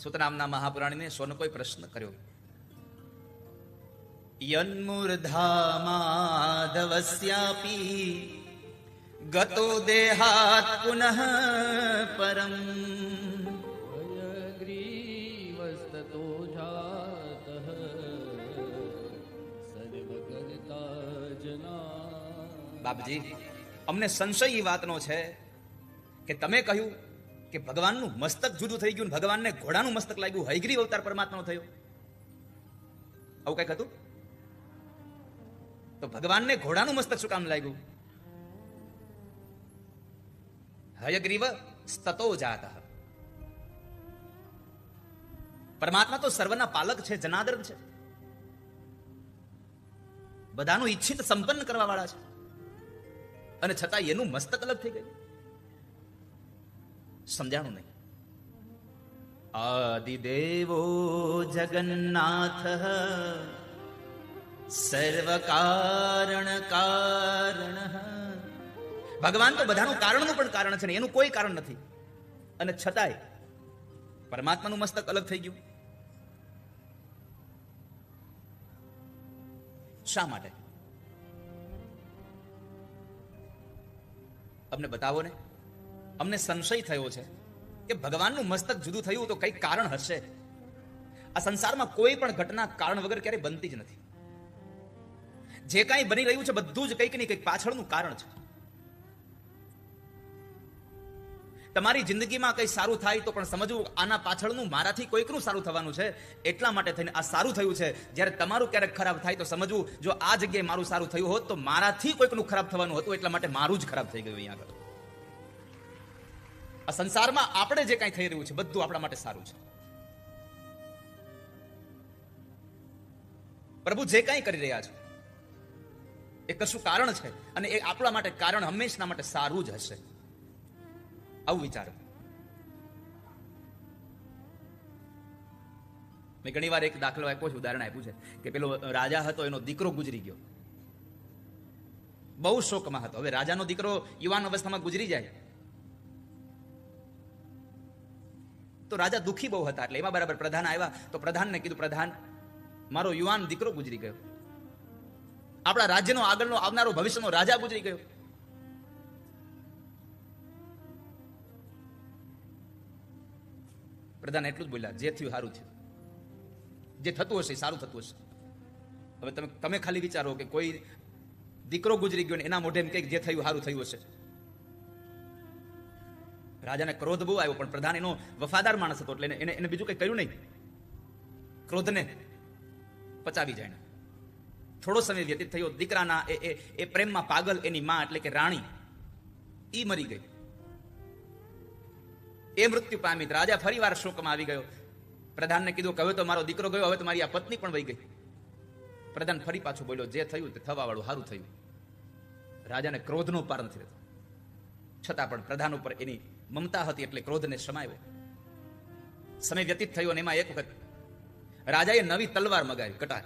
સૂત નામના મહાપુરાણીને શૌનકોએ પ્રશ્ન કર્યો, યન્મૂર્ધામાધવસ્યાપી ગતો દેહાત પુનઃ પરમ હયગ્રીવસ્તતો જાતઃ સર્વગતા જના. બાપજી, અમને સંશય એ વાતનો છે કે તમે કહ્યું કે ભગવાનનું મસ્તક જુદું થઈ ગયું, ભગવાનને ઘોડાનું મસ્તક લાગ્યું, હયગ્રીવ અવતાર પરમાત્માનો થયો, આવું કઈક હતું? તો ભગવાનને ઘોડાનું મસ્તક શું કામ લાગ્યું? હયગ્રીવ સ્તતો જાતઃ. પરમાત્મા તો સર્વના પાલક છે, જનાર્દન છે, બધાનું ઈચ્છિત સંપન્ન કરવા વાળા છે, અને છતાં એનું મસ્તક અલગ થઈ ગયું. સમજાણું નહીં. આદિદેવો જગન્નાથ સર્વ કારણ કારણ. ભગવાન તો બધાનું કારણનું પણ કારણ છે ને એનું કોઈ કારણ નથી, અને છતાંય પરમાત્માનું મસ્તક અલગ થઈ ગયું. શા માટે? અમને બતાવો ને. અમને સંશય થયો છે કે ભગવાનનું મસ્તક જુદું થયું તો કઈક કારણ હશે. આ સંસારમાં કોઈ પણ ઘટના કારણ વગર ક્યારેય બનતી જ નથી. જે કાંઈ બની રહ્યું છે બધું જ કંઈક ને કંઈક પાછળનું કારણ છે. તમારી જિંદગીમાં કંઈ સારું થાય તો પણ સમજવું આના પાછળનું મારાથી કોઈકનું સારું થવાનું છે, એટલા માટે થઈને આ સારું થયું છે. જ્યારે તમારું ક્યારેક ખરાબ થાય તો સમજવું જો આ જગ્યાએ મારું સારું થયું હોત તો મારાથી કોઈકનું ખરાબ થવાનું હતું, એટલા માટે મારું જ ખરાબ થઈ ગયું. અહીંયા આગળ આ સંસારમાં આપણે જે કાંઈ થઈ રહ્યું છે બધું આપણા માટે સારું છે. પ્રભુ જે કાંઈ કરી રહ્યા છે એ કશું કારણ છે, અને એ આપણા માટે કારણ હંમેશા માટે સારું જ હશે. આવું વિચારો. મેં ઘણી વાર એક દાખલો આપ્યો છે, ઉદાહરણ આપ્યું છે કે પેલો રાજા હતો, એનો દીકરો ગુજરી ગયો, બહુ શોકમાં હતો. હવે રાજાનો દીકરો યુવાન અવસ્થામાં ગુજરી જાય તો રાજા દુઃખી બહુ હતા. એટલે એમાં બરાબર પ્રધાન આવ્યા તો પ્રધાનને કીધું, પ્રધાન, મારો યુવાન દીકરો ગુજરી ગયો, આપણા રાજ્યનો આગળનો આવનારો ભવિષ્યનો રાજા ગુજરી ગયો. પ્રધાન એટલું જ બોલ્યા, જે થયું સારું થયું, જે થતું હશે સારું થતું હશે. હવે તમે ખાલી વિચારો કે કોઈ દીકરો ગુજરી ગયો ને એના મોઢે એમ કંઈક જે થયું સારું થયું હશે. રાજાને ક્રોધ બહુ આવ્યો, પણ પ્રધાન એનો વફાદાર માણસ હતો એટલે એને બીજું કંઈ કર્યું નહીં, ક્રોધને પચાવી જાય. થોડો સમય વ્યતીત થયો, દીકરાના એ પ્રેમમાં પાગલ એની માં એટલે કે રાણી ઈ મરી ગઈ, એ મૃત્યુ પામી. રાજા ફરી વાર શોકમાં આવી ગયો. પ્રધાનને કીધું કે હવે તો મારો દીકરો ગયો, હવે તો મારી આ પત્ની પણ વહી ગઈ. પ્રધાન ફરી પાછું બોલ્યો, જે થયું તે થવા વાળું સારું થયું. રાજાને ક્રોધનો પાર નથી રહેતો, છતાં પણ પ્રધાન ઉપર એની મમતા હતી એટલે ક્રોધને શમાયો. સમય વ્યતીત થયો અને એમાં એક વખત રાજાએ નવી તલવાર મગાવી, કટાર,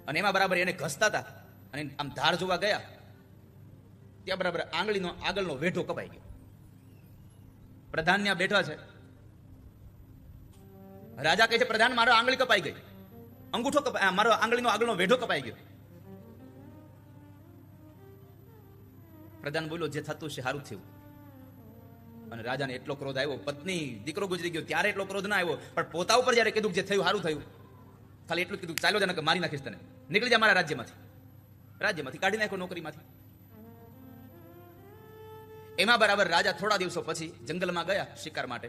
અને એમાં બરાબર એને ઘસતા હતા અને આમ ધાર જોવા ગયા ત્યાં બરાબર આંગળીનો આગળનો વેઢો કપાઈ ગયો. પ્રધાન ત્યાં બેઠા છે. રાજા કહે છે, પ્રધાન, મારો આંગળી કપાઈ ગઈ, અંગૂઠો કપાઈ, મારો આંગળીનો આગળનો વેઢો કપાઈ ગયો. પ્રધાન બોલ્યો, જે થતું છે સારું થયું. અને રાજાને એટલો ક્રોધ આવ્યો, પત્ની દીકરો ગુજરી ગયો ત્યારે એટલો ક્રોધ ના આવ્યો, પણ પોતા ઉપર જયારે કીધું જે થયું સારું થયું, ખાલી એટલું કીધું, ચાલો જાને મારી નાખીશ તને, નીકળી જા મારા રાજ્યમાંથી કાઢી નાખો, નોકરીમાંથી. એમાં બરાબર રાજા થોડા દિવસો પછી જંગલમાં ગયા શિકાર માટે.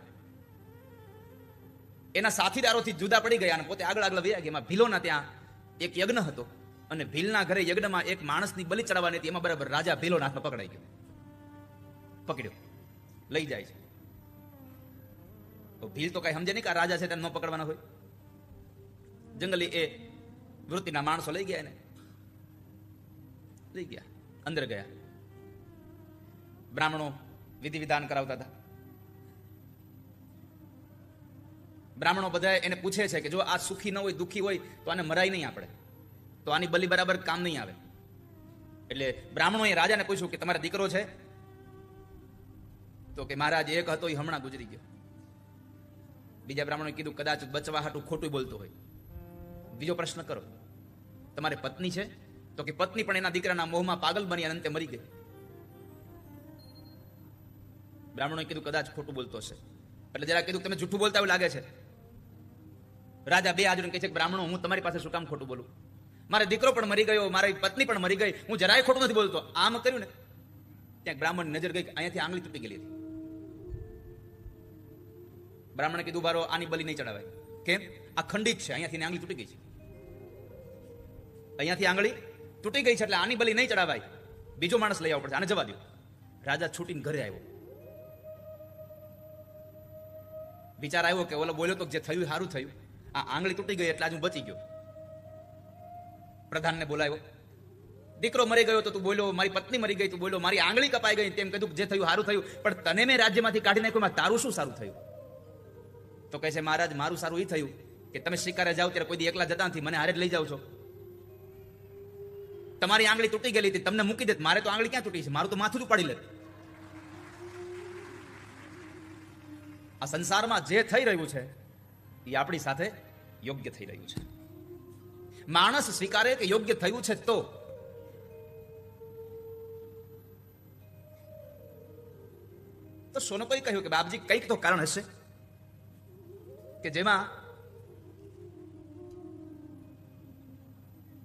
એના સાથીદારોથી જુદા પડી ગયા અને પોતે આગળ વયા ગયા. એમાં ભીલોના ત્યાં એક યજ્ઞ હતો અને ભીલના ઘરે યજ્ઞમાં એક માણસની બલિ ચડાવવાની હતી. એમાં બરાબર રાજા ભીલોના હાથમાં પકડાઈ ગયો, પકડ્યો, લઈ જાય છે. તો ભીલ તો કઈ સમજે નહીં કે આ રાજા છે તેને ન પકડવાના હોય. જંગલી એ વૃત્તિના માણસો લઈ ગયા, એને લઈ ગયા, અંદર ગયા. બ્રાહ્મણો વિધિ વિધાન કરાવતા હતા. બ્રાહ્મણો બધા એને પૂછે છે કે જો આ સુખી ન હોય, દુઃખી હોય તો આને મરાય નહીં, આપણે તો આની બલિ બરાબર કામ નહીં આવે. એટલે બ્રાહ્મણોએ રાજાને પૂછ્યું કે તમારા દીકરો છે? તો કે મહારાજ એક હતો એ હમણાં ગુજરી ગયો. બીજા બ્રાહ્મણોએ કીધું કદાચ બચવા હાટું ખોટું બોલતો હોય. બીજો પ્રશ્ન કરો, તમારે પત્ની છે? તો કે પત્ની પણ એના દીકરાના મોહમાં પાગલ બની અને અંતે મરી ગઈ. બ્રાહ્મણોએ કીધું કદાચ ખોટું બોલતો હશે. એટલે જરા કીધું તમે જૂઠું બોલતા એવું લાગે છે. રાજા બે હાજર કહે છે, બ્રાહ્મણો હું તમારી પાસે શું કામ ખોટું બોલું? મારો દીકરો પણ મરી ગયો, મારી પત્ની પણ મરી ગઈ, હું જરાય ખોટું નથી બોલતો. આમ કર્યું ને ત્યાં બ્રાહ્મણ નજર ગઈ, અહીંયાથી આંગળી તૂટી ગયેલી હતી. બ્રાહ્મણે કીધું બારો આની બલી નહીં ચડાવાય. કેમ? આ ખંડિત છે, અહીંયાથી આંગળી તૂટી ગઈ છે. અહીંયાથી આંગળી તૂટી ગઈ છે એટલે આની બલી નહીં ચડાવાય, બીજો માણસ લઈ આવવો પડશે, આને જવા દો. રાજા છૂટીને ઘરે આવ્યો. વિચાર આવ્યો કે ઓલો બોલ્યો તો જે થયું સારું થયું, આ આંગળી તૂટી ગઈ એટલે આજ હું બચી ગયો. પ્રધાનને બોલાવ્યો. દીકરો મરી ગયો તો તું બોલ્યો, મારી પત્ની મરી ગઈ તું બોલ્યો, મારી આંગળી કપાઈ ગઈ તેમ કીધું, જે થયું સારું થયું, પણ તને મેં રાજ્યમાંથી કાઢી નાખ્યું, તારું શું સારું થયું? તો કહે છે, મહારાજ મારું સારું એ થયું કે તમે શિકારે જાઓ ત્યારે કોઈ દી એકલા જતા નથી, મને હારે જ લઈ જાઓ છો. તમારી આંગળી તૂટી ગયેલી હતી, તમને મૂકી દેત, મારે તો આંગળી ક્યાં તૂટી છે? મારું તો માથું જ ઉપાડી લેત. આ સંસારમાં જે થઈ રહ્યું છે એ આપણી સાથે યોગ્ય થઈ રહ્યું છે. માણસ સ્વીકારે કે યોગ્ય થયું છે તો સોનકોએ કહ્યું કે બાપજી કંઈક તો કારણ હશે કે જેમાં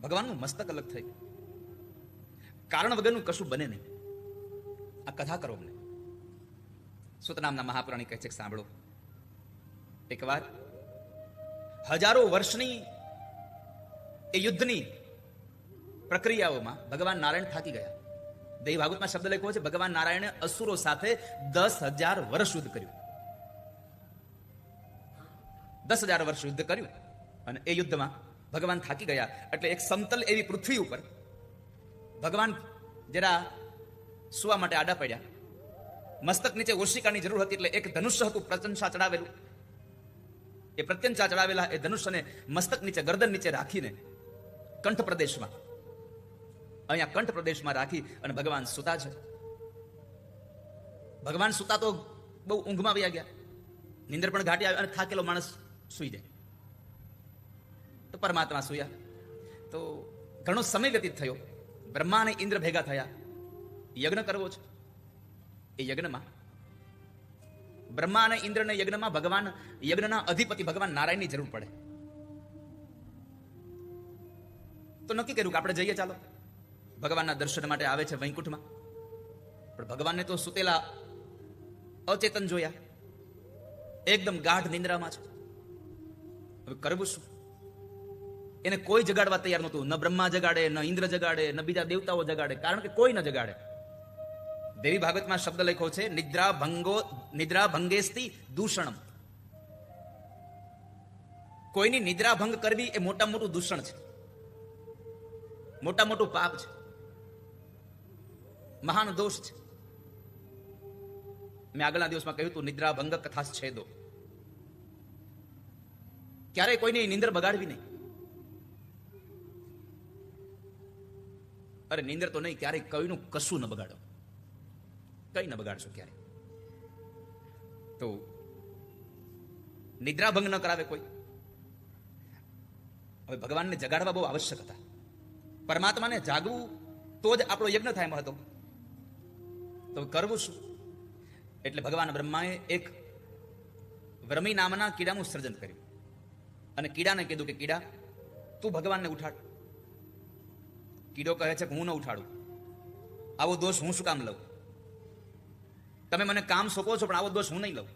ભગવાનનું મસ્તક અલગ થયું. કારણ વગરનું કશું બને નહીં. આ કથા કરો અમને. સુત નામના મહાપુરાણી કહે છે કે સાંભળો, એકવાર હજારો વર્ષની એ યુદ્ધની પ્રક્રિયાઓમાં ભગવાન નારાયણ થાકી ગયા. દેવી ભાગવતમાં શબ્દ લખ્યો છે, ભગવાન નારાયણે અસુરો સાથે 10,000 વર્ષ યુદ્ધ કર્યું. 10,000 વર્ષ યુદ્ધ કર્યું અને એ યુદ્ધમાં ભગવાન થાકી ગયા એટલે એક સમતલ એવી પૃથ્વી ઉપર ભગવાન જરા સુવા માટે આડા પડ્યા. મસ્તક નીચે ઓશિકાની જરૂર હતી એટલે એક ધનુષ્ય હતું પ્રત્યંશા ચડાવેલું. એ પ્રત્યંશા ચડાવેલા એ ધનુષ્યને મસ્તક નીચે ગરદન નીચે રાખીને કંઠ પ્રદેશમાં, અહીંયા કંઠ પ્રદેશમાં રાખી અને ભગવાન સુતા છે. ભગવાન સુતા તો બહુ ઊંઘમાં વયા ગયા, નીંદર પણ ઘાટી આવી અને થાકેલો માણસ સુઈ જાય. તો પરમાત્મા સુયા. તો ઘણો સમય વ્યતીત થયો. બ્રહ્મા અને ઇન્દ્ર ભેગા થયા, યજ્ઞ કરવો છે. એ યજ્ઞમાં બ્રહ્મા અને ઇન્દ્રને યજ્ઞમાં ભગવાન યજ્ઞના અધિપતિ ભગવાન નારાયણની જરૂર પડે. તો નક્કી કર્યું કે આપણે જઈએ, ચાલો. ભગવાનના દર્શન માટે આવે છે વૈકુંઠમાં, પણ ભગવાનને તો સુતેલા અચેતન જોયા, એકદમ ગાઢ નિંદ્રામાં છે. હવે કરવું શું? એને કોઈ જગાડવા તૈયાર નહોતું. ન બ્રહ્મા જગાડે, ન ઇન્દ્ર જગાડે, ન બીજા દેવતાઓ જગાડે, કારણ કે કોઈ ન જગાડે. દેવી ભાગવતમાં શબ્દ લખ્યો છે, નિદ્રા ભંગેસ્તિ દૂષણમ. કોઈની નિદ્રા ભંગ કરવી એ મોટા મોટું દૂષણ છે, મોટા મોટું પાપ છે, મહાન દોષ છે. મેં આગળના દિવસમાં કહ્યું હતું, નિદ્રા ભંગ કથા છેદો. ક્યારેય કોઈની નિંદર બગાડવી નહીં. અરે નિંદર તો નહીં, ક્યારેય કઈનું કશું ન બગાડો, કઈ ન બગાડશો ક્યારે. તો નિદ્રા ભંગ ન કરાવે કોઈ. હવે ભગવાનને જગાડવા બહુ આવશ્યક હતા. પરમાત્માને જાગવું તો જ આપણો યજ્ઞ થાય મહત્વ. તો કરવું શું? એટલે ભગવાન બ્રહ્માએ એક વ્રમી નામના કીડાનું સર્જન કર્યું અને કીડાને કીધું કે કીડા તું ભગવાનને ઉઠાડ. કીડો કહે છે કે હું ન ઉઠાડું, આવો દોષ હું શું કામ લઉં? તમે મને કામ સોંપો છો પણ આવો દોષ હું નહીં લઉં.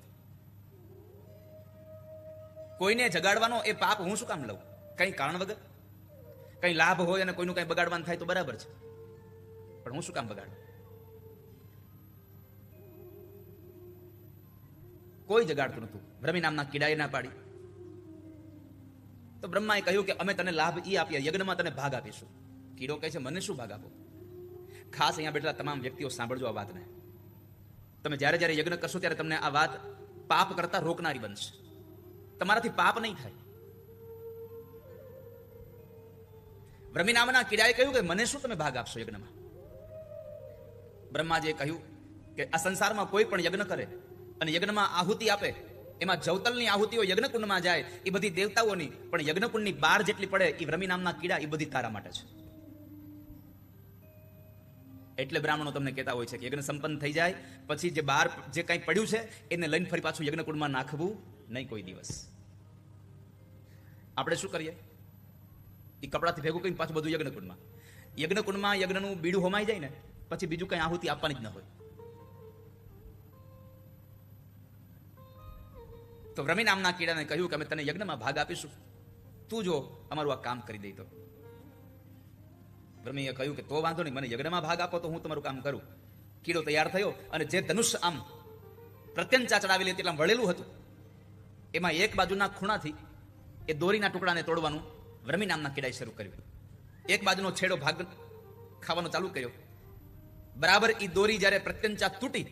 કોઈને જગાડવાનો એ પાપ હું શું કામ લઉં? કઈ કારણ વગર. કઈ લાભ હોય અને કોઈનું કઈ બગાડવાનું થાય તો બરાબર છે, પણ હું શું કામ બગાડું? કોઈ જગાડતું નતું. ભ્રમી નામના કીડાએ ના પાડી. તો બ્રહ્માએ કહ્યું કે અમે તને લાભ ઈ આપીએ, યજ્ઞમાં તને ભાગ આપીશું. કીડો કહે છે મને શું ભાગ આપો? ખાસ અહીંયા બેઠેલા તમામ વ્યક્તિઓ સાંભળજો આ વાતને. તમે જ્યારે જ્યારે યજ્ઞ કરશો ત્યારે તમને આ વાત પાપ કરતા રોકનારી બનશે. તમારાથી પાપ નહીં થાય. બ્રહ્મી નામના કીડાએ કહ્યું કે મને શું તમે ભાગ આપશો યજ્ઞમાં? બ્રહ્માજીએ કહ્યું કે આ સંસારમાં કોઈ પણ યજ્ઞ કરે અને યજ્ઞમાં આહુતિ આપે એમાં જવતલની આહુતિઓ યજ્ઞકુંડમાં જાય એ બધી દેવતાઓની, પણ યજ્ઞકુંડની બહાર જેટલી પડે એ વ્રમી નામના કીડા એ બધી તારા માટે છે. એટલે બ્રાહ્મણો તમને કહેતા હોય છે કે યજ્ઞ સંપન્ન થઈ જાય પછી જે બહાર જે કંઈ પડ્યું છે એને લઈને ફરી પાછું યજ્ઞકુંડમાં નાખવું નહીં કોઈ દિવસ. આપણે શું કરીએ? એ કપડાથી ભેગું કરીને પાછું બધું યજ્ઞકુંડમાં. યજ્ઞકુંડમાં યજ્ઞનું બીડું હોમાઈ જાય ને પછી બીજું કઈ આહુતિ આપવાની જ ન હોય. તો વ્રમી નામના કીડાને કહ્યું કે અમે તને યજ્ઞમાં ભાગ આપીશું, તું જો અમારું આ કામ કરી દઈ તો. વ્રમીએ કહ્યું કે તો વાંધો નહીં, મને યજ્ઞમાં ભાગ આપો તો હું તમારું કામ કરું. કીડો તૈયાર થયો અને જે ધનુષ્ય આમ પ્રત્યંચા ચડાવેલી હતી એટલે વળેલું હતું, એમાં એક બાજુના ખૂણાથી એ દોરીના ટુકડાને તોડવાનું વ્રમી નામના કીડાએ શરૂ કર્યું. એક બાજુનો છેડો ભાગ ખાવાનો ચાલુ કર્યો. બરાબર એ દોરી જ્યારે પ્રત્યંચા તૂટી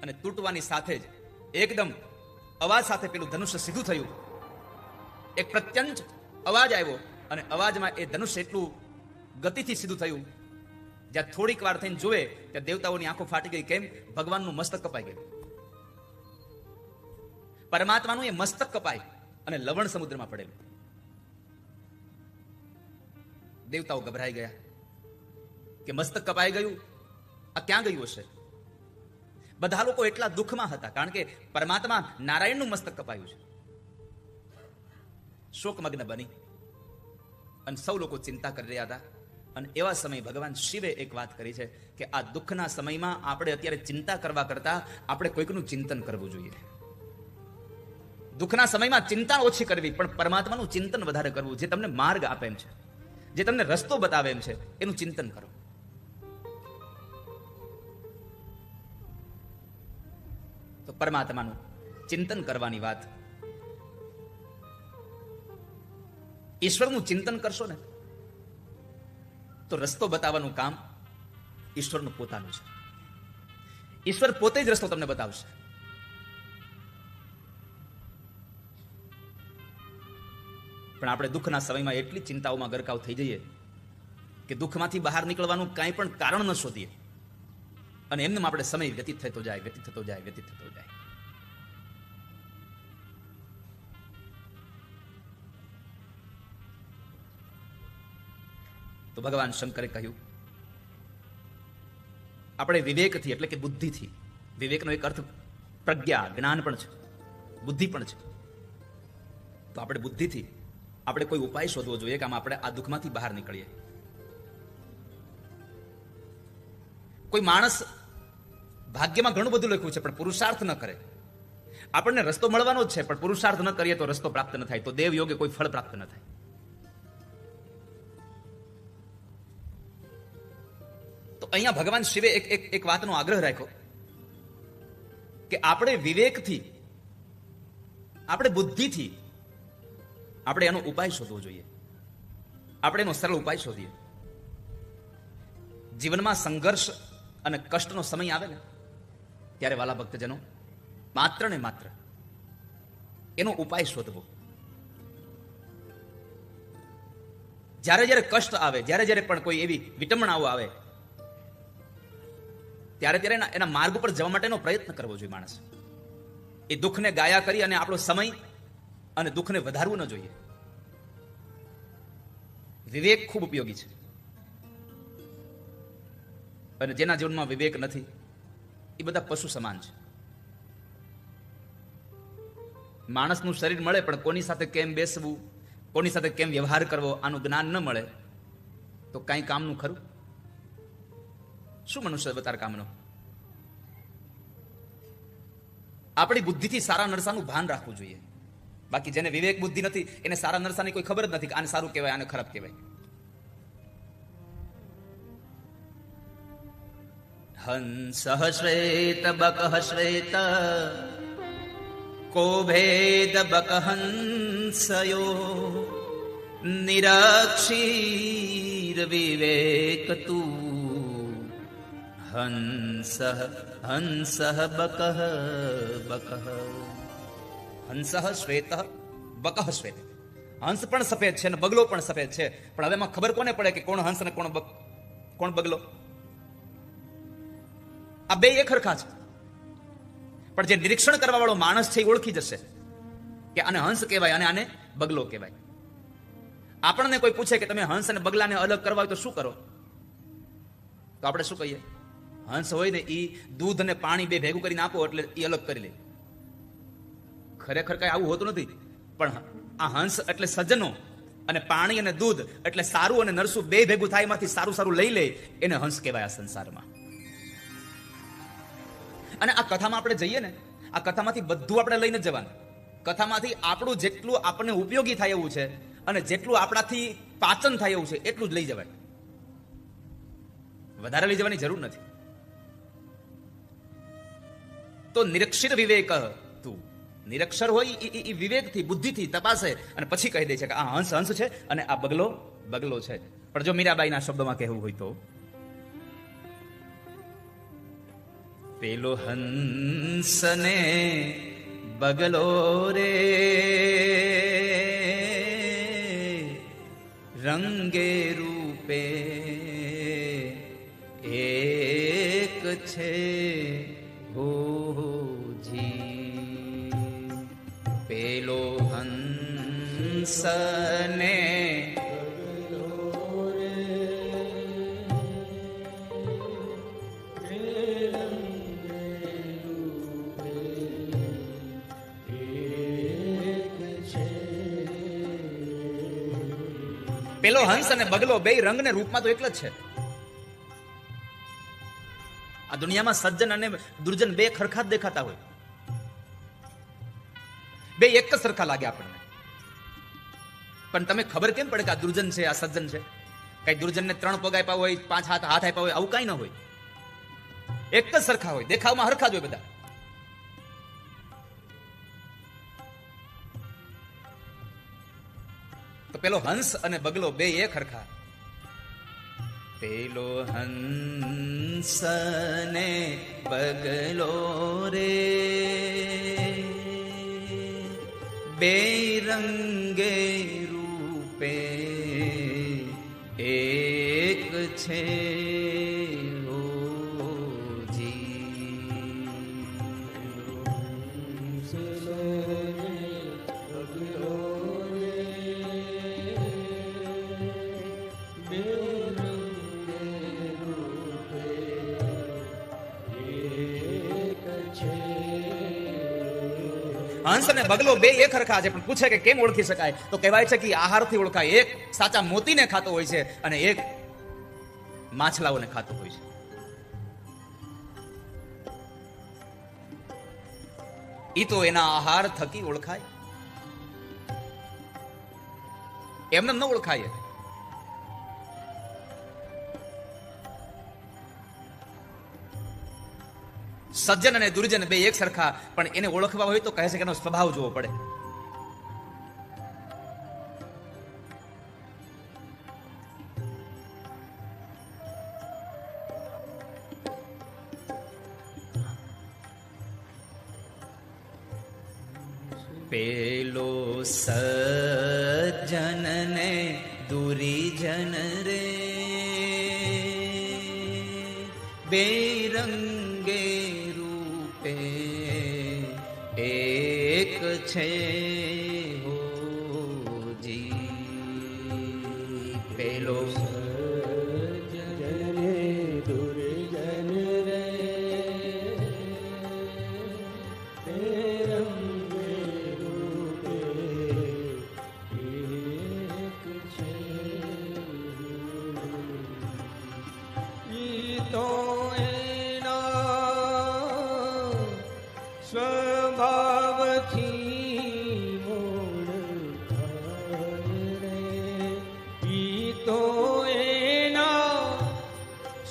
અને તૂટવાની સાથે જ એકદમ અવાજ સાથે પેલું ધનુષ્ય સીધું થયું. એક પ્રત્યંચ અવાજ આવ્યો અને અવાજમાં એ ધનુષ્ય એટલું ગતિથી સીધું થયું, જ્યાં થોડીક વાર થઈને જોવે ત્યાં દેવતાઓની આંખો ફાટી ગઈ. કેમ? ભગવાનનું મસ્તક કપાઈ ગયું. પરમાત્માનું એ મસ્તક કપાય અને લવણ સમુદ્રમાં પડેલું. દેવતાઓ ગભરાઈ ગયા કે મસ્તક કપાઈ ગયું, આ ક્યાં ગયું હશે? બધા લોકો એટલા દુઃખમાં હતા કારણ કે પરમાત્મા નારાયણનું મસ્તક કપાયું છે. શોકમગ્ન બની અને સૌ લોકો ચિંતા કરી રહ્યા હતા. અને એવા સમયે ભગવાન શિવે એક વાત કરી છે કે આ દુઃખના સમયમાં આપણે અત્યારે ચિંતા કરવા કરતા આપણે કોઈકનું ચિંતન કરવું જોઈએ. દુઃખના સમયમાં ચિંતા ઓછી કરવી, પણ પરમાત્માનું ચિંતન વધારે કરવું. જે તમને માર્ગ આપે એમ છે, જે તમને રસ્તો બતાવે એમ છે, એનું ચિંતન કરો. તો પરમાત્માનું ચિંતન કરવાની વાત. ઈશ્વરનું ચિંતન કરશો ને તો રસ્તો બતાવવાનું કામ ઈશ્વરનું પોતાનું છે. ઈશ્વર પોતે જ રસ્તો તમને બતાવશે. પણ આપણે દુઃખના સમયમાં એટલી ચિંતાઓમાં ગરકાવ થઈ જઈએ કે દુઃખમાંથી બહાર નીકળવાનું કાંઈ પણ કારણ ન શોધીએ અને એમને આપણે સમય વ્યતીત થતો જાય. તો ભગવાન શંકરે કહ્યું આપણે વિવેકથી એટલે કે બુદ્ધિથી, વિવેકનો એક અર્થ પ્રજ્ઞા, જ્ઞાન પણ છે, બુદ્ધિ પણ છે. તો આપણે બુદ્ધિથી આપણે કોઈ ઉપાય શોધવો જોઈએ કે આમાં આપણે આ દુઃખમાંથી બહાર નીકળીએ. કોઈ માણસ ભાગ્યમાં ઘણું બધું લખ્યું છે પણ પુરુષાર્થ ન કરે. આપણને રસ્તો મળવાનો જ છે પણ પુરુષાર્થ ન કરીએ તો રસ્તો પ્રાપ્ત ન થાય, તો દેવ યોગે કોઈ ફળ પ્રાપ્ત ન થાય. તો અહીંયા ભગવાન શિવે એક વાતનો આગ્રહ રાખ્યો કે આપણે વિવેકથી, આપણે બુદ્ધિથી આપણે એનો ઉપાય શોધવો જોઈએ. આપણે એનો સરળ ઉપાય શોધીએ. જીવનમાં સંઘર્ષ અને કષ્ટનો સમય આવે ને ત્યારે વાલા ભક્તજનો માત્ર ને માત્ર એનો ઉપાય શોધવો. જ્યારે જ્યારે કષ્ટ આવે, જ્યારે જ્યારે પણ કોઈ એવી વિટંબણાઓ આવે ત્યારે ત્યારે એના માર્ગ ઉપર જવા માટેનો પ્રયત્ન કરવો જોઈએ માણસ. એ દુઃખને ગાયા કરી અને આપણો સમય અને દુઃખને વધારવું ન જોઈએ. વિવેક ખૂબ ઉપયોગી છે. અને જેના જીવનમાં વિવેક નથી એ બધા પશુ સમાન છે. માણસનું શરીર મળે પણ કોની સાથે કેમ બેસવું, કોની સાથે કેમ વ્યવહાર કરવો, આનું જ્ઞાન ન મળે તો કઈ કામનું ખરું? શું મનુષ્ય અવતાર કામનો? આપણી બુદ્ધિથી સારા નરસાનું ભાન રાખવું જોઈએ. બાકી જેને વિવેક બુદ્ધિ નથી એને સારા નરસાની કોઈ ખબર જ નથી કે આને સારું કહેવાય, આને ખરાબ કહેવાય. હંસ શ્વેત બક શ્વેત કો ભેદ બક હંસયો નિરક્ષીર વિવેક તું હંસ હંસ બક બક. હંસ શ્વેત બક શ્વેત. હંસ પણ સફેદ છે અને બગલો પણ સફેદ છે, પણ હવે એમાં ખબર કોને પડે કે કોણ હંસ અને કોણ બગલો? આ બે એક હરખા છે, પણ જે નિરીક્ષણ કરવા વાળો માણસ છે એ ઓળખી જશે કે આને હંસ કહેવાય અને આને બગલો કહેવાય. આપણને કોઈ પૂછે કે તમે હંસ અને બગલાને અલગ કરવા હોય તો શું કરો, તો આપણે શું કહીએ? હંસ હોય ને એ દૂધ અને પાણી બે ભેગું કરીને આપો એટલે એ અલગ કરી લે. ખરેખર કઈ આવું હોતું નથી, પણ આ હંસ એટલે સજ્જનો અને પાણી અને દૂધ એટલે સારું અને નરસું બે ભેગું થાય, એમાંથી સારું સારું લઈ લે, એને હંસ કહેવાય આ સંસારમાં. અને આ કથામાં આપણે જઈએ ને, આ કથામાંથી બધું આપણે લઈને જ જવાનું. કથામાંથી આપણું જેટલું આપણને ઉપયોગી થાય એવું છે અને જેટલું આપણાથી પાચન થાય એવું છે એટલું જ લઈ જવાય, વધારે લઈ જવાની જરૂર નથી. તો નિરક્ષિર વિવેક તું, નિરક્ષર હોય એ વિવેકથી બુદ્ધિથી તપાસે અને પછી કહી દે છે કે આ હંસ હંસ છે અને આ બગલો બગલો છે. પણ જો મીરાબાઈના શબ્દોમાં કહેવું હોય તો પેલો હંસ ને બગલો રે રંગે રૂપે એક છે હોજી. પેલો હંસ ને પેલો હંસ અને બગલો બે રંગ ને રૂપમાં તો એકલા જ છે. આ દુનિયામાં સજ્જન અને દુર્જન બે ખરખા જ દેખાતા હોય, બે એક જ સરખા લાગે આપણને. પણ તમે ખબર કેમ પડે કે આ દુર્જન છે આ સજ્જન છે? કઈ દુર્જનને 3 પગ આપ્યા હોય, 5 હાથ આપ્યા હોય, આવું કઈ ન હોય. એક જ સરખા હોય, દેખાવમાં હરખા જ હોય બધા. તો પેલો હંસ અને બગલો બે એક હરખા. પેલો હંસ ને બગલો રે બે રંગે રૂપે એક છે હંસ અને બગલો બે એક હરખા છે. પણ પૂછે કે કેમ ઓળખી શકાય, તો કહેવાય છે કે આહારથી ઓળખાય. એક સાચા મોતીને ખાતો હોય છે અને એક માછલાઓને ખાતો હોય છે. ઈ તો એના આહાર થકી ઓળખાય, એમને ન ઓળખાય. સજ્જન અને દુર્જન બે એક સરખા, પણ એને ઓળખવા હોય તો કહે છે કે એનો સ્વભાવ જોવો પડે. પેલો સજ્જન ને દુર્જન રે બે રંગે એક છે હોજી. પેલો સજ્જન દુર્જન રે રંગે રૂપે એક છે. ઈ તો સ્વભાવથી ઈ તો એના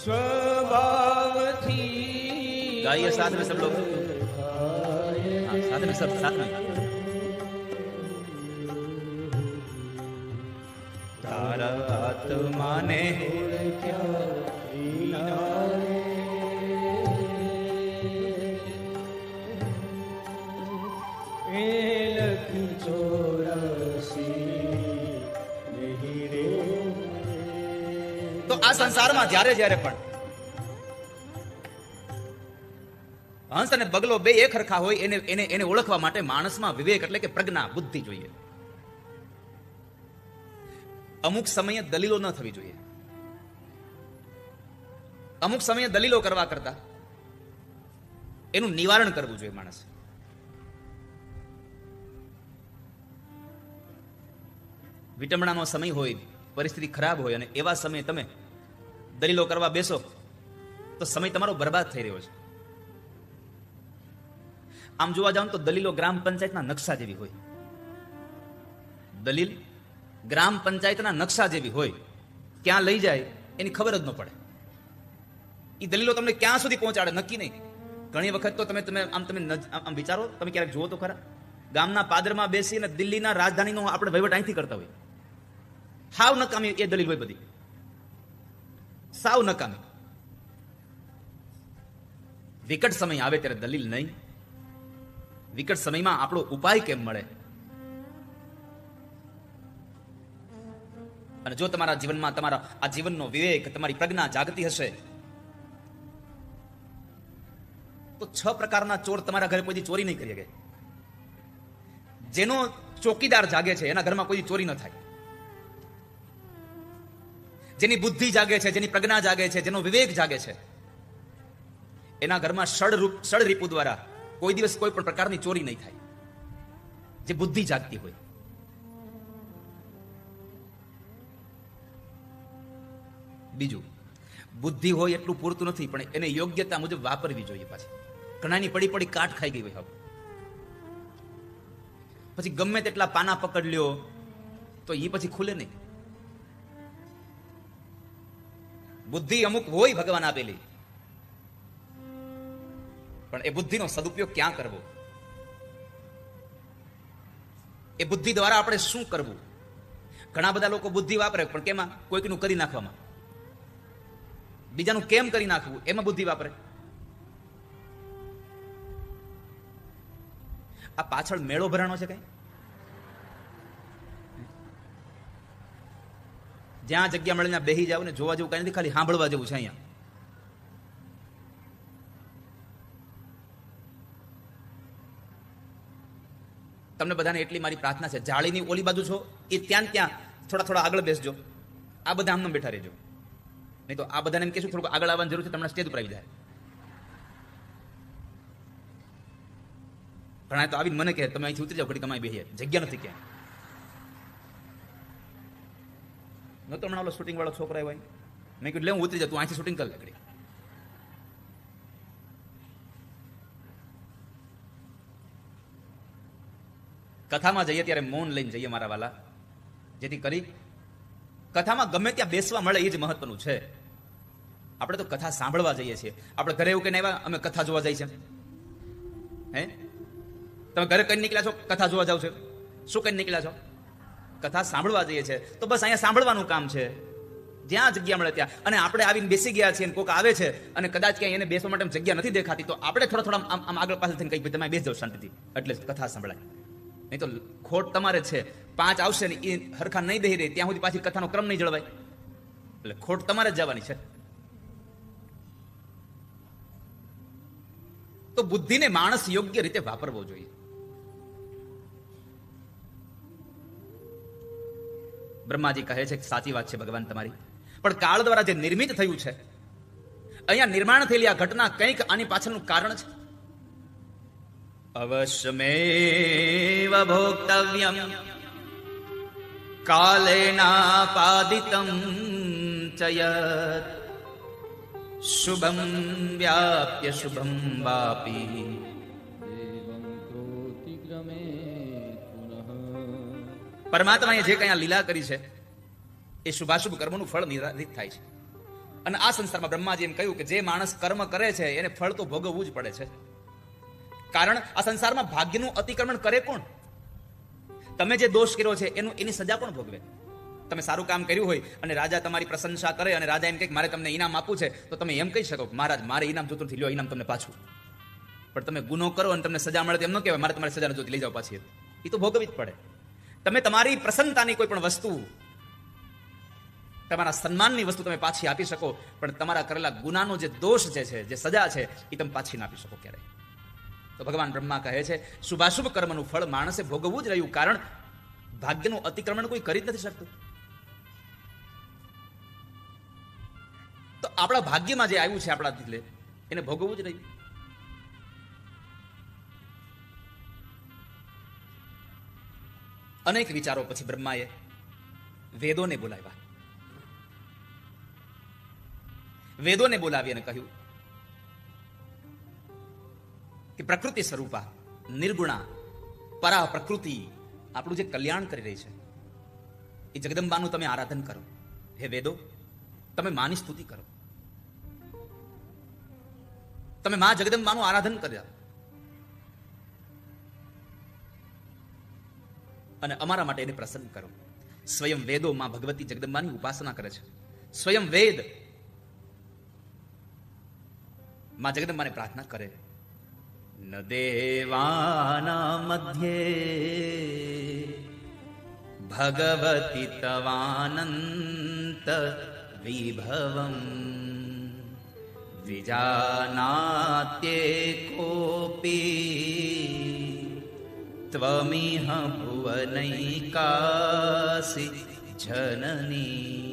સ્વભાવથી. ગાઈએ સાથ में सब लोग, साथ में सब साथ में. તારા આત્માને તો આ સંસારમાં જ્યારે જ્યારે પણ હંસ અને બગલો બે એક હરખા હોય એને એને એને ઓળખવા માટે માણસમાં વિવેક એટલે કે પ્રજ્ઞા, બુદ્ધિ જોઈએ. અમુક સમયે દલીલો ન થવી જોઈએ. અમુક સમયે દલીલો કરવા કરતા એનું નિવારણ કરવું જોઈએ માણસ. વિટંબણાનો સમય હોય, પરિસ્થિતિ ખરાબ હોય અને એવા સમયે તમે દલીલો કરવા બેસો તો સમય તમારો બરબાદ થઈ રહ્યો છે. આમ જોવા જાવ તો દલીલો ગ્રામ પંચાયતના નકશા જેવી હોય. દલીલ ગ્રામ પંચાયતના નકશા જેવી હોય, ક્યાં લઈ જાય એની ખબર જ ન પડે. એ દલીલો તમને ક્યાં સુધી પહોંચાડે નક્કી નહીં. ઘણી વખત તો તમે આમ વિચારો, તમે ક્યારેક જુઓ તો ખરા, ગામના પાદરમાં બેસીને દિલ્હીના રાજધાનીનો આપણે વહીવટ અહીંથી કરતા હોય. સાવ નકામી એ દલીલ હોય બધી, સાવ નકામી. વિકટ સમય આવે ત્યારે દલીલ નહીં. વિકટ સમયમાં આપણો ઉપાય કેમ મળે? અને જો તમારા જીવનમાં તમારા આ જીવનનો વિવેક, તમારી પ્રજ્ઞા જાગતી હશે તો 6 પ્રકારના ચોર તમારા ઘરે કોઈ ચોરી નહીં કરી શકે. જેનો ચોકીદાર જાગે છે એના ઘરમાં કોઈ ચોરી ન થાય. જેની બુદ્ધિ જાગે છે, જેની પ્રજ્ઞા જાગે છે, જેનો વિવેક જાગે છે, એના ઘરમાં ષડ રીપુ દ્વારા કોઈ દિવસ કોઈ પણ પ્રકારની ચોરી નહીં થાય. જે બુદ્ધિ જાગતી હોય. બીજું, બુદ્ધિ હોય એટલું પૂરતું નથી, પણ એને યોગ્યતા મુજબ વાપરવી જોઈએ. પાછી ઘણાની પડી પડી કાટ ખાઈ ગઈ હોય. હવે પછી ગમે તેટલા પાના પકડ લ્યો તો એ પછી ખુલે નહીં. બુદ્ધિ અમુક હોય ભગવાન આપેલી, પણ એ બુદ્ધિનો સદુપયોગ ક્યાં કરવો, એ બુદ્ધિ દ્વારા આપણે શું કરવું. ઘણા બધા લોકો બુદ્ધિ વાપરે પણ કેમાં? કોઈકનું કરી નાખવામાં, બીજાનું કેમ કરી નાખવું એમાં બુદ્ધિ વાપરે. આ પાછળ મેળો ભરાણો છે કઈ? જ્યાં જગ્યા મળે ત્યાં બેહી જાવ ને જોવા જેવું કઈ નથી, ખાલી સાંભળવા જેવું છે. અહીંયા તમને બધાને એટલી મારી પ્રાર્થના છે, જાળીની ઓલી બાજુ છો એ ત્યાં થોડા થોડા આગળ બેસજો. આ બધા આમને બેઠા રહેજો, નહીં તો આ બધાને એમ કહેશું થોડુંક આગળ આવવાની જરૂર છે, તમને સ્ટેજ ઉપર આવી જાય. ઘણા તો આવીને મને કહે તમે અહીંથી ઉતરી જાઓ, ઘડી કમાઈ બેહીએ, જગ્યા નથી ક્યાં. ન તો હમણાં ઓલો શૂટિંગ વાળો છોકરો આવ્યો, મેં કીધું લે હું ઉતરી જાઉં, તું અહીંથી શૂટિંગ કર લે ઘડી. કથામાં જઈએ ત્યારે મૌન લઈને જઈએ મારા વાલા, જેથી કરી કથામાં ગમે ત્યાં બેસવા મળે. એ જ મહત્વનું છે. આપણે તો કથા સાંભળવા જઈએ છીએ. આપણે ઘરે એવું કહીને આવ્યા અમે કથા જોવા જઈએ છીએ. હે, તમે ઘરે કઈ નીકળ્યા છો? કથા જોવા જાવ છો. શું કઈ નીકળ્યા છો? કથા સાંભળવા જઈએ છીએ. તો બસ અહીંયા સાંભળવાનું કામ છે, જ્યાં જગ્યા મળે ત્યાં. અને આપણે આવીને બેસી ગયા છીએ, કોઈક આવે છે અને કદાચ ક્યાંય એને બેસવા માટે જગ્યા નથી દેખાતી, તો આપણે થોડા આમ આગળ પાછળ થઈને કઈ તમે બેસી જાવ શાંતિથી, એટલે કથા સંભળાય. નહીં તો ખોટ તમારે છે. 5 આવશે ને એ હરખા નહીં બેહી રહી ત્યાં સુધી પાછી કથાનો ક્રમ નહીં જળવાય. એટલે ખોટ તમારે જ જવાની છે. તો બુદ્ધિને માણસ યોગ્ય રીતે વાપરવો જોઈએ. બ્રહ્માજી કહે છે કે સાચી વાત છે ભગવાન તમારી, પણ કાળ દ્વારા જે નિર્મિત થયું છે, અહીંયા નિર્માણ થયેલી આ ઘટના કંઈક આની પાછળનું કારણ છે. અવશ્યમેવ ભોક્તવ્યમ કાલેનાપાદિતં ચ યત શુભમ વ્યાપ્ય શુભમ વાપી દેવં ક્રોતિક્રમે પુનઃ. પરમાત્માએ જે કઈ લીલા કરી છે એ શુભાશુભ કર્મનું ફળ નિર્ધારિત થાય છે. અને આ સંસારમાં બ્રહ્માજી એમ કહ્યું કે જે માણસ કર્મ કરે છે એને ફળ તો ભોગવવું જ પડે છે. કારણ આ સંસારમાં ભાગ્યનું અતિક્રમણ કરે કોણ? તમે જે દોષ કર્યો છે એની સજા કોણ ભોગવે? તમે સારું કામ કર્યું હોય અને રાજા તમારી પ્રશંસા કરે અને રાજા એમ કહે મારે તમને ઇનામ આપવું છે, તો તમે એમ કહી શકો મહારાજ મારે ઇનામ જોતું નથી, લ્યો ઇનામ તમને પાછું. પણ તમે ગુનો કરો અને તમને સજા મળે એમ ન કહેવાય મારે તમારી સજા જોતી લઈ જાઓ પાછી. એ તો ભોગવવી જ પડે. તમે તમારી પ્રસન્નતાની કોઈ પણ વસ્તુ, તમારા સન્માનની વસ્તુ તમે પાછી આપી શકો, પણ તમારા કરેલા ગુનાનો જે દોષ જે છે, જે સજા છે, એ તમે પાછી ના આપી શકો ક્યારેય. તો ભગવાન બ્રહ્મા કહે છે શુભાશુભ કર્મનું ફળ માણસે ભોગવવું જ રહ્યું, કારણ ભાગ્યનું અતિક્રમણ કોઈ કરી જ નથી શકતું. તો આપણા ભાગ્યમાં જે આવ્યું છે આપણા દિલે એને ભોગવવું જ રહ્યું. અનેક વિચારો પછી બ્રહ્માએ વેદોને બોલાવ્યા. વેદોને બોલાવી અને કહ્યું કે પ્રકૃતિ સ્વરૂપા નિર્ગુણા પરા પ્રકૃતિ આપણું જે કલ્યાણ કરી રહી છે એ જગદંબાનું તમે આરાધન કરો. હે વેદો, તમે માની સ્તુતિ કરો, તમે મા જગદંબાનું આરાધન કર્યા અને અમારા માટે એને પ્રસન્ન કરો. સ્વયં વેદો માં ભગવતી જગદંબાની ઉપાસના કરે છે. સ્વયં વેદ માં જગદંબાને પ્રાર્થના કરે. ન દેવાના મધ્યે ભગવતી તવાનંત વિભવમ વિજાનાત્યે કોપી ત્વમિહ ભુવનૈકાસી જનની.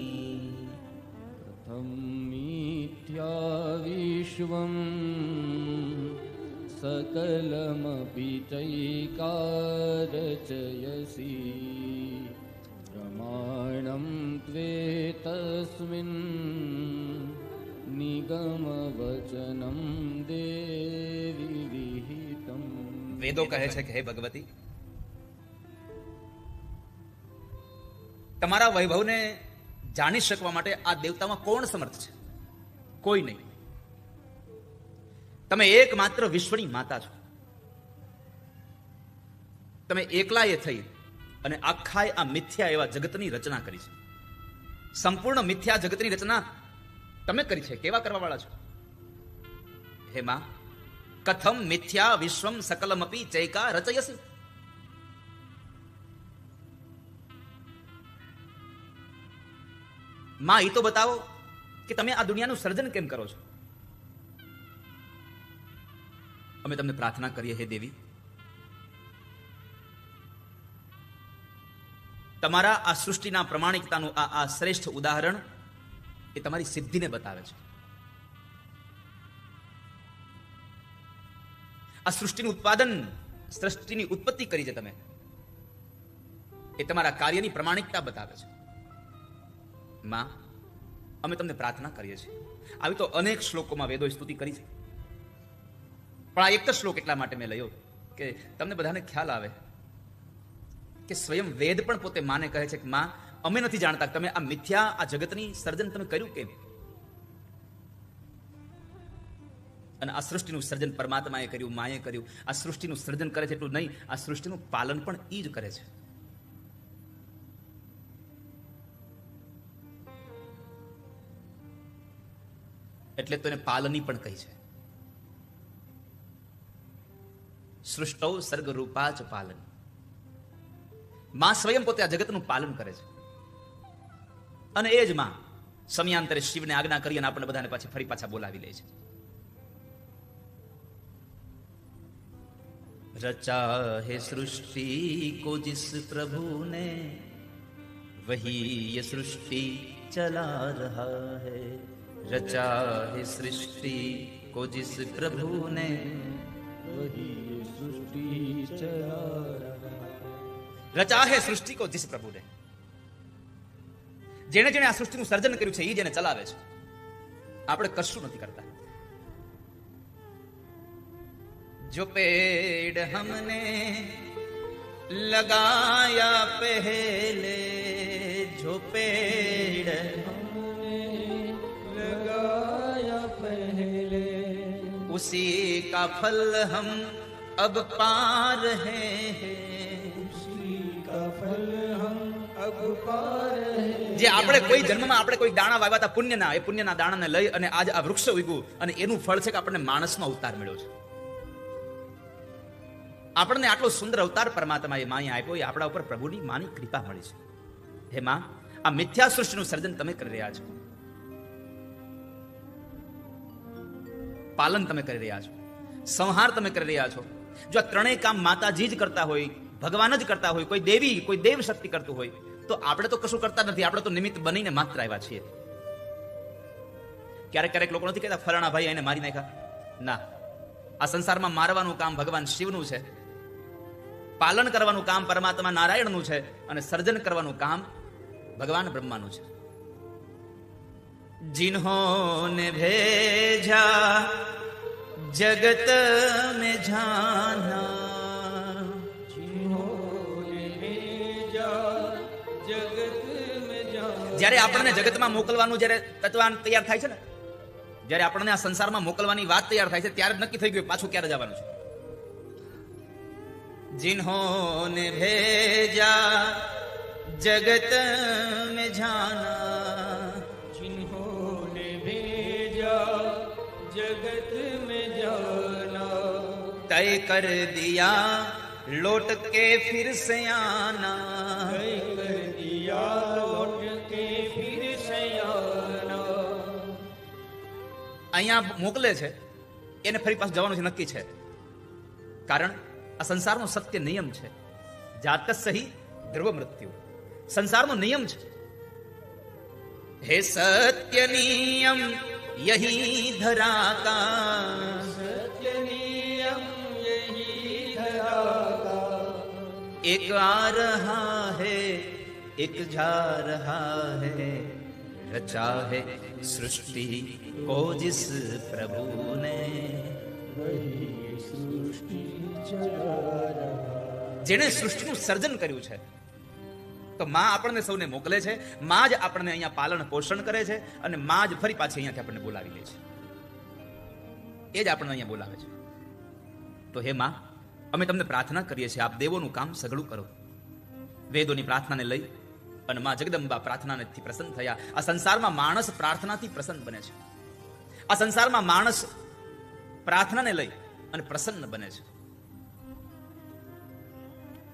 પ્રથમ મિથ્યા વિશ્વમ सकलमपि चैकारचयसि प्रमाणं त्वे तस्मिन् निगमवचनं देवी विहितम्. વેદો કહે છે કે હે ભગવતી, તમારા વૈભવને જાણી શકવા માટે આ દેવતામાં કોણ સમર્થ છે? કોઈ નહીં. તમે એકમાત્ર વિશ્વની માતા છો. તમે એકલાએ થઈ અને આખા આ મિથ્યા એવા જગતની રચના કરી છે. સંપૂર્ણ મિથ્યા જગતની રચના તમે કરી છે. કેવા કરવા વાળા છો? હે માં, કથમ મિથ્યા વિશ્વમ સકલમપી ચૈકા રચયસી. માં, એ તો બતાવો કે તમે આ દુનિયાનું સર્જન કેમ કરો છો? અમે તમને પ્રાર્થના કરીએ હે દેવી, તમારા આ સૃષ્ટિના પ્રમાણિકતાનું આ શ્રેષ્ઠ ઉદાહરણ એ તમારી સિદ્ધિને બતાવે છે. આ સૃષ્ટિનું ઉત્પાદન, સૃષ્ટિની ઉત્પત્તિ કરી છે તમે, એ તમારા કાર્યની પ્રમાણિકતા બતાવે છે. માં, અમે તમને પ્રાર્થના કરીએ છીએ. આવી તો અનેક શ્લોકોમાં વેદોએ સ્તુતિ કરી છે, પણ આ એક જ શ્લોક એટલા માટે મેં લયો કે તમને બધાને ખ્યાલ આવે કે સ્વયં વેદ પણ પોતે માને કહે છે કે માં, અમે નથી જાણતા તમે આ મિથ્યા, આ જગતની સર્જન તમે કર્યું કેમ? અને આ સૃષ્ટિનું સર્જન પરમાત્માએ કર્યું, માએ કર્યું. આ સૃષ્ટિનું સર્જન કરે છે એટલું નહીં, આ સૃષ્ટિનું પાલન પણ ઈ જ કરે છે. એટલે તો એને પાલની પણ કહી છે. સૃષ્ટો સર્ગ રૂપા ચ પાલન. માં સ્વયં પોતે આ જગતનું પાલન કરે છે. અને એ જ માં સમયાંતરે શિવને આજ્ઞા કરી અને આપણને બધાને પાછી ફરી પાછા બોલાવી લે છે. રચા હે સૃષ્ટિ કો जिस प्रभु ने वही ये सृष्टि चला रहा है. रचा है सृष्टि को जिस प्रभु ने वही सृष्टि चला रहा. રચા હે સૃષ્ટિ કો जिस प्रभु ने. જેણે જેણે આ સૃષ્ટિનું સર્જન કર્યું છે એ જેને ચલાવે છે. આપણે કશું નથી કરતા. જો પેડ હમને લગાયા પહેલે, જો પેડ लगाया पहले उसी का फल हम अब पा रहे हैं. का फल हम अब पा रहे. જે આપણે કોઈ જન્મમાં આપણે કોઈ દાણા વાવ્યા હતા પુણ્યના, એ પુણ્યના દાણાને લઈ અને આજ આ વૃક્ષ ઉગ્યું અને એનું ફળ છે કે આપણને માણસમાં અવતાર મળ્યો છે. આપણને આટલો સુંદર અવતાર પરમાત્માએ માએ આપ્યો, એ આપણા ઉપર પ્રભુની માની કૃપા મળી છે. હે માં, આ મિથ્યા સૃષ્ટિનું સર્જન તમે કરી રહ્યા છો, પાલન તમે કરી રહ્યા છો. સંહાર તમે કરી રહ્યા છો. જો આ ત્રણેય કામ માતાજી જ કરતા હોય, ભગવાન જ કરતા હોય, કોઈ દેવી, કોઈ દેવ શક્તિ કરતું હોય, તો આપણે તો કશું કરતા નથી. આપણે તો નિમિત્ત બનીને માત્ર આવ્યા છીએ. ક્યારેક લોકો નથી કહેતા ફલાણા ભાઈ એને મારી નાખ્યા. ના, આ સંસારમાં મારવાનું કામ ભગવાન શિવનું છે, પાલન કરવાનું કામ પરમાત્મા નારાયણનું છે, અને સર્જન કરવાનું કામ ભગવાન બ્રહ્માનું છે. जिन्होंने भेजा जगत में जाना, जिन्होंने भेजा जगत में जाना. જ્યારે આપણને જગતમાં મોકલવાનું જ્યારે તત્વાન તૈયાર થાય છે ને, જ્યારે આપણને આ સંસારમાં મોકલવાની વાત તૈયાર થાય છે, ત્યારે નક્કી થઈ ગયું પાછું ક્યારે જવાનું છે. जिन्होंने भेजा जगत में जाना, जिन्होंने भेजा जगत में जाना. तय कर दिया लौट के फिर से आना. तय कर दिया लौट के फिर से आना. અહીંયા મોકલે છે એને ફરી પાછું જવાનું છે, નક્કી છે. કારણ આ સંસારનો સત્ય નિયમ છે. જાત સહી ધ્રુવ મૃત્યુ સંસારનો નિયમ છે. હે સત્ય નિયમ યહી ધરા કા, सत्य नियम यही धरा का. एक आ रहा है एक जा रहा है, रचा है सृष्टि को जिस प्रभु ने. वही सृष्टि चला रहा. જેણે સૃષ્ટિનું સર્જન કર્યું છે, તો માં આપણને સૌને મોકલે છે. માં જ આપણને અહીંયા પાલન પોષણ કરે છે, અને માં જ ફરી પાછી અહીંયાથી આપણને બોલાવી લે છે. એ જ આપણને અહીંયા બોલાવે છે. તો હે માં, અમે તમને પ્રાર્થના કરીએ છીએ, આપ દેવોનું કામ સઘળું કરો. વેદોની પ્રાર્થનાને લઈ અને માં જગદંબા પ્રાર્થનાથી પ્રસન્ન થયા. આ સંસારમાં માણસ પ્રાર્થનાથી પ્રસન્ન બને છે. આ સંસારમાં માણસ પ્રાર્થનાને લઈ અને પ્રસન્ન બને છે.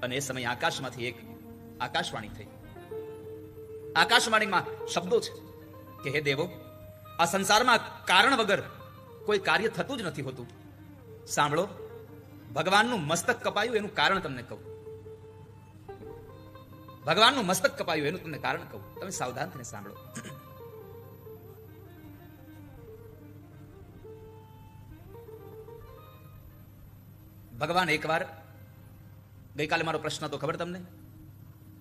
અને એ સમયે આકાશમાંથી એક આકાશવાણી થઈ. આકાશવાણીમાં શબ્દો છે કે હે દેવો, આ સંસારમાં કારણ વગર કોઈ કાર્ય થતું જ નથી હોતું. સાંભળો, ભગવાનનું મસ્તક કપાયું એનું કારણ તમને કહું. ભગવાનનું મસ્તક કપાયું એનું તમને કારણ કહું. તમે સાવધાન થઈને સાંભળો. ભગવાન એકવાર, ગઈકાલે મારો પ્રશ્ન હતો ખબર તમને,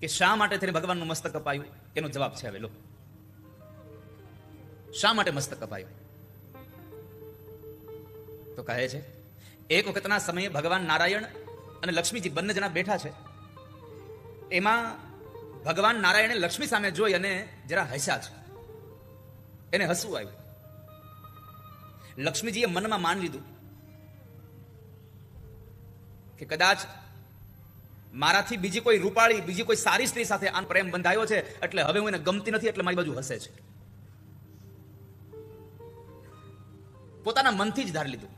કે શા માટે થઈને ભગવાનનું મસ્તક કપાયું? એનો જવાબ છે હવે લો. શા માટે મસ્તક કપાયું? તો કહે છે, એક વખતના સમયે ભગવાન નારાયણ અને લક્ષ્મીજી બંને જણા બેઠા છે. એમાં ભગવાન નારાયણે લક્ષ્મી સામે જોઈ અને જરા હસ્યા છે. એને હસવું આવ્યું. લક્ષ્મીજીએ મનમાં માની લીધું કે કદાચ મારાથી બીજી કોઈ રૂપાળી, બીજી કોઈ સારી સ્ત્રી સાથે આનો પ્રેમ બંધાયો છે, એટલે હવે હું એને ગમતી નથી, એટલે મારી બાજુ હસે છે. પોતાના મનથી જ ધારી લીધું.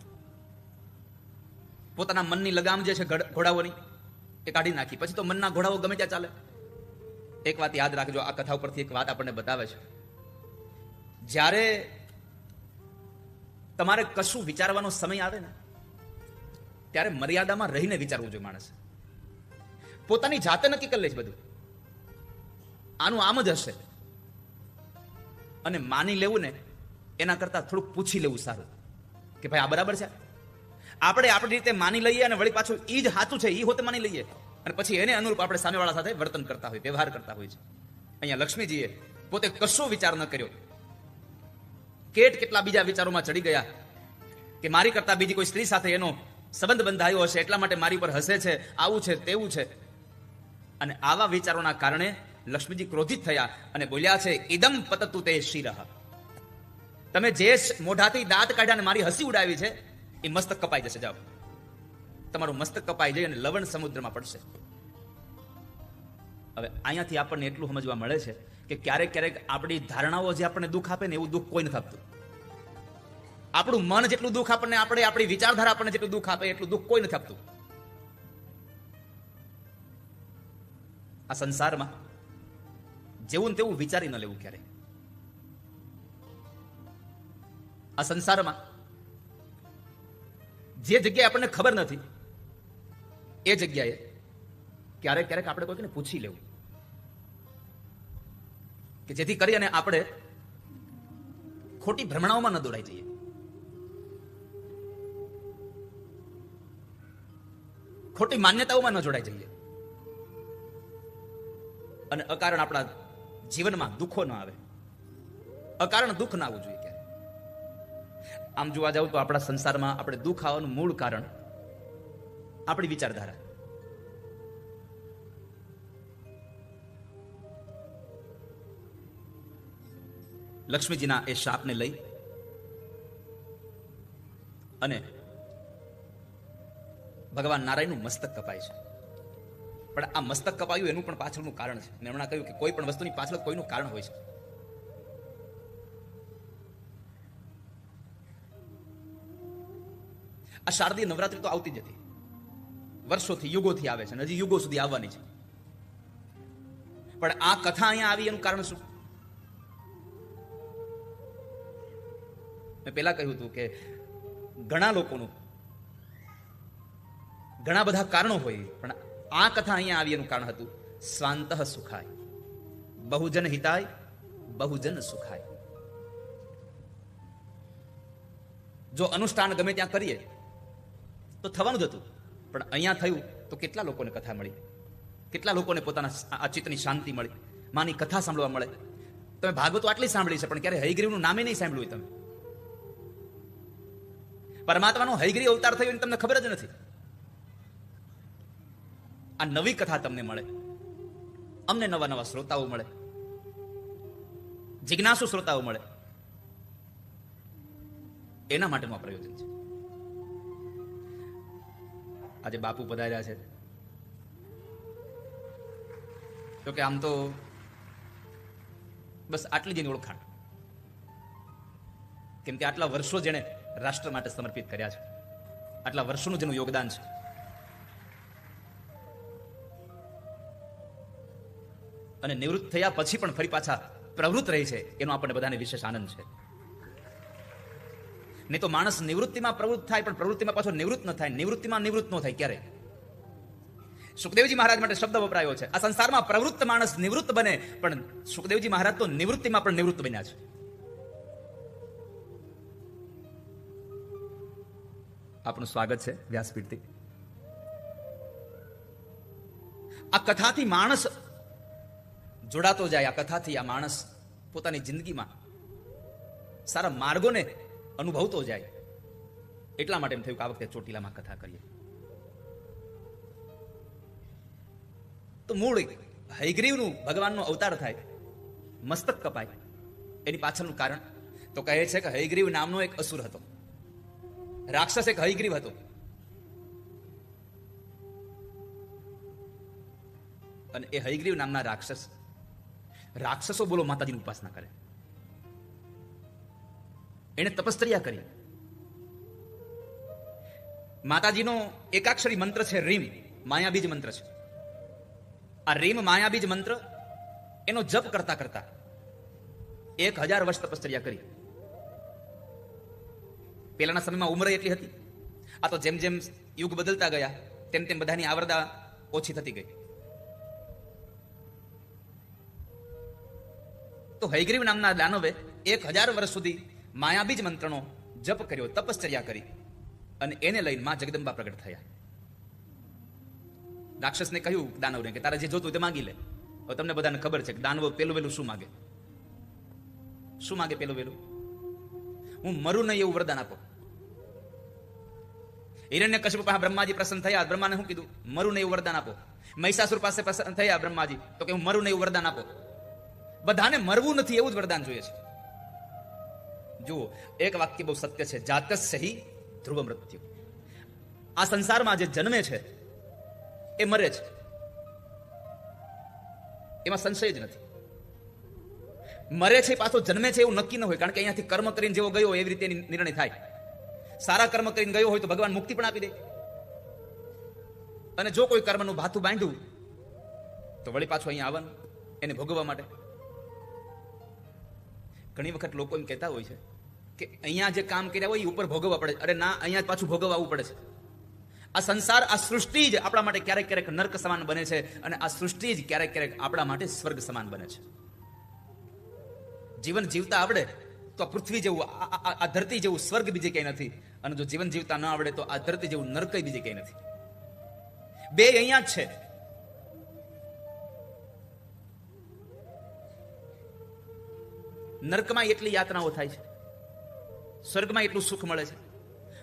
પોતાના મનની લગામ જે છે ઘોડાઓની, એ કાઢી નાખી. પછી તો મનના ઘોડાઓ ગમે ત્યાં ચાલે. એક વાત યાદ રાખજો, આ કથા ઉપરથી એક વાત આપણને બતાવે છે. જ્યારે તમારે કશું વિચારવાનો સમય આવે ને, ત્યારે મર્યાદામાં રહીને વિચારવું જોઈએ માણસ. પોતાની જાતે નક્કી કરી લે છે બધું, આનું આમ જ હશે, અને માની લેવું ને એના કરતા થોડુંક પૂછી લેવું સારું કે ભાઈ આ બરાબર છે. આપણે આપણી રીતે માની લઈએ અને વળી પાછું ઈ જ સાચું છે ઈ હોતે માની લઈએ, અને પછી એને અનુરૂપ આપણે સામેવાળા સાથે વર્તન કરતા હોય, વ્યવહાર કરતા હોય છે. અહીંયા લક્ષ્મીજીએ પોતે કશો વિચાર ન કર્યો. કેટલા બીજા વિચારોમાં ચડી ગયા કે મારી કરતા બીજી કોઈ સ્ત્રી સાથે એનો સંબંધ બંધાયો હશે, એટલા માટે મારી પર હસે છે, આવું છે તેવું છે. અને આવા વિચારોના કારણે લક્ષ્મીજી ક્રોધિત થયા અને બોલ્યા છે, ઇદમ પતતુ તે શિરઃ. તમે જે મોઢાથી દાંત કાઢ્યા અને મારી હસી ઉડાવી છે, એ મસ્તક કપાઈ જશે. જાઓ, તમારું મસ્તક કપાઈ જાય અને લવણ સમુદ્રમાં પડશે. હવે અહીંયાથી આપણને એટલું સમજવા મળે છે કે ક્યારેક ક્યારેક આપણી ધારણાઓ જે આપણને દુઃખ આપે ને, એવું દુઃખ કોઈ નથી આપતું. આપણું મન જેટલું દુઃખ આપણને, આપણી વિચારધારા આપણને જેટલું દુઃખ આપે એટલું દુઃખ કોઈ નથી આપતું. આ સંસારમાં જેવું ને તેવું વિચારી ન લેવું ક્યારે. આ સંસારમાં જે જગ્યાએ આપણને ખબર નથી એ જગ્યાએ ક્યારેક ક્યારેક આપણે કોઈને પૂછી લેવું, કે જેથી કરી અને આપણે ખોટી ભ્રમણાઓમાં ન દોડાઈ જઈએ. ખોટી માન્યતાઓમાં ન જોડાઈ જઈએ અને અકારણ આપણા જીવનમાં દુઃખો ન આવે. અકારણ દુઃખ ના આવવું જોઈએ ક્યારે. આમ જોવા જાવ તો આપણા સંસારમાં આપણે દુઃખ આવવાનું મૂળ કારણ આપણી વિચારધારા. લક્ષ્મીજીના એ શાપને લઈ અને ભગવાન નારાયણનું મસ્તક કપાય છે. પણ આ મસ્તક કપાયું એનું પણ પાછળનું કારણ છે. મેં હમણાં કહ્યું કે કોઈ પણ વસ્તુની પાછળ કોઈનું કારણ હોય છે. આ શારદીય નવરાત્રી તો આવતી જ હતી, વર્ષોથી યુગોથી આવે છે અને હજી યુગો સુધી આવવાની છે. પણ આ કથા અહીંયા આવી એનું કારણ શું? મેં પહેલા કહ્યું હતું કે ઘણા લોકોનું ઘણા બધા કારણો હોય, પણ આ કથા અહીંયા આવી એનું કારણ હતું સ્વાંતઃ સુખાય, બહુજન હિતાય, બહુજન સુખાય. જો અનુષ્ઠાન ગમે ત્યાં કરીએ તો થવાનું જ હતું, પણ અહીંયા થયું તો કેટલા લોકોને કથા મળી, કેટલા લોકોને પોતાના આ ચિત્તની શાંતિ મળી, માની કથા સાંભળવા મળે. તમે ભાગવતો આટલી સાંભળી છે, પણ ક્યારે હયગ્રીવનું નામે નહીં સાંભળ્યું હોય. તમે પરમાત્માનો હયગ્રીવ અવતાર થયો એની તમને ખબર જ નથી. આ નવી કથા તમને મળે, અમને નવા નવા શ્રોતાઓ મળે, જિજ્ઞાસુ શ્રોતાઓ મળે, એના માટેનું આ પ્રયોજન છે. આજે બાપુ પધાર્યા છે તો કે આમ તો બસ આટલી જ એની ઓળખાણ, કેમ કે આટલા વર્ષો જેણે રાષ્ટ્ર માટે સમર્પિત કર્યા છે, આટલા વર્ષોનું જેનું યોગદાન છે. અને નિવૃત્ત થયા પછી પણ ફરી પાછા પ્રવૃત્ત રહી છે, એનો આપણને બધાને વિશેષ આનંદ છે. નહીં તો માણસ નિવૃત્તિમાં પ્રવૃત્ત થાય પણ પ્રવૃત્તિમાં પાછો નિવૃત્ત ન થાય, નિવૃત્તિમાં નિવૃત્ત ન થાય. ક્યારે સુખદેવજી મહારાજ માટે શબ્દ વપરાયો છે, આ સંસારમાં પ્રવૃત્ત માણસ નિવૃત્ત બને, પણ સુખદેવજી મહારાજ તો નિવૃત્તિમાં પણ નિવૃત્ત બન્યા છે. આપનું સ્વાગત છે વ્યાસપીઠથી. આ કથાથી માણસ જોડાતો જાય, આ કથાથી આ માણસ પોતાની જિંદગીમાં સારા માર્ગોને અનુભવતો જાય. એટલા માટે એમ થયું કે આ વખતે ચોટીલામાં કથા કરીએ. તો મૂળ હયગ્રીવનું ભગવાનનો અવતાર થાય, મસ્તક કપાય, એની પાછળનું કારણ તો કહે છે કે હયગ્રીવ નામનો એક અસુર હતો, રાક્ષસ એક હયગ્રીવ હતો. અને એ હયગ્રીવ નામના રાક્ષસો બોલો માતાજીની ઉપાસના કરે. એને તપશ્ચર્યા કરી. માતાજીનો એકાક્ષરી મંત્ર છે રીમ, માયાબીજ મંત્ર છે. આ રીમ માયાબીજ મંત્ર એનો જપ કરતા કરતા 1000 વર્ષ તપશ્ચર્યા કરી. પહેલાના સમયમાં ઉંમર એટલી હતી, આ તો જેમ જેમ યુગ બદલતા ગયા તેમ તેમ બધાની આવરદા ઓછી થતી ગઈ. તો હયગ્રીવ નામના દાનવે 1000 વર્ષ સુધી માયાબીજ મંત્રનો જપ કર્યો, તપશ્ચર્યા કરી, અને એને લઈને માં જગદંબા પ્રગટ થયા. રાક્ષસને કહ્યું દાનવને કે તારે જે જોતું તે માંગી લે. હવે તમને બધાને ખબર છે કે દાનવો પેલું વેલું શું માગે? શું માગે પેલું વેલું? હું મરું નહીં એવું વરદાન આપો. હિરણ્યકશ્યપ પાસે બ્રહ્માજી પ્રસન્ન થયા, બ્રહ્માને શું કીધું? મરું નહીં એવું વરદાન આપો. મહિષાસુર પાસે પ્રસન્ન થયા બ્રહ્માજી, તો કે હું મરું નહીં એવું વરદાન આપો. બધાને મરવું નથી એવું જ વરદાન જોઈએ છે. જુઓ, એક વાક્ય બહુ સત્ય છે, જાતસ્ય હિ ધ્રુવ મૃત્યુ. આ સંસારમાં જે જન્મે છે એ મરે છે, એમાં સંશય જ નથી. મરે છે પાછો જન્મે છે એવું નક્કી ન હોય, કારણ કે અહીંયાથી કર્મ કરીને જેવો ગયો એવી રીતે નિર્ણય થાય. સારા કર્મ કરીને ગયો હોય તો ભગવાન મુક્તિ પણ આપી દે, અને જો કોઈ કર્મનું ભાથું બાંધ્યું તો વળી પાછું અહીંયા આવવાનું એને ભોગવવા માટે. ઘણી વખત લોકો એમ કહેતા હોય છે કે અહીંયા જે કામ કર્યા હોય એ ઉપર ભોગવવા પડે. અરે ના, અહીંયા જ પાછું ભોગવવા આવવું પડે છે. આ સંસાર, આ સૃષ્ટિ જ આપણા માટે ક્યારેક ક્યારેક નર્ક સમાન બને છે, અને આ સૃષ્ટિ જ ક્યારેક ક્યારેક આપણા માટે સ્વર્ગ સમાન બને છે. જીવન જીવતા આવડે તો આ પૃથ્વી જેવું, આ ધરતી જેવું સ્વર્ગ બીજે ક્યાંય નથી, અને જો જીવન જીવતા ન આવડે તો આ ધરતી જેવું નર્ક બીજે ક્યાંય નથી. બે અહીંયા જ છે. નર્કમાં એટલી યાતનાઓ થાય છે, સ્વર્ગમાં એટલું સુખ મળે છે.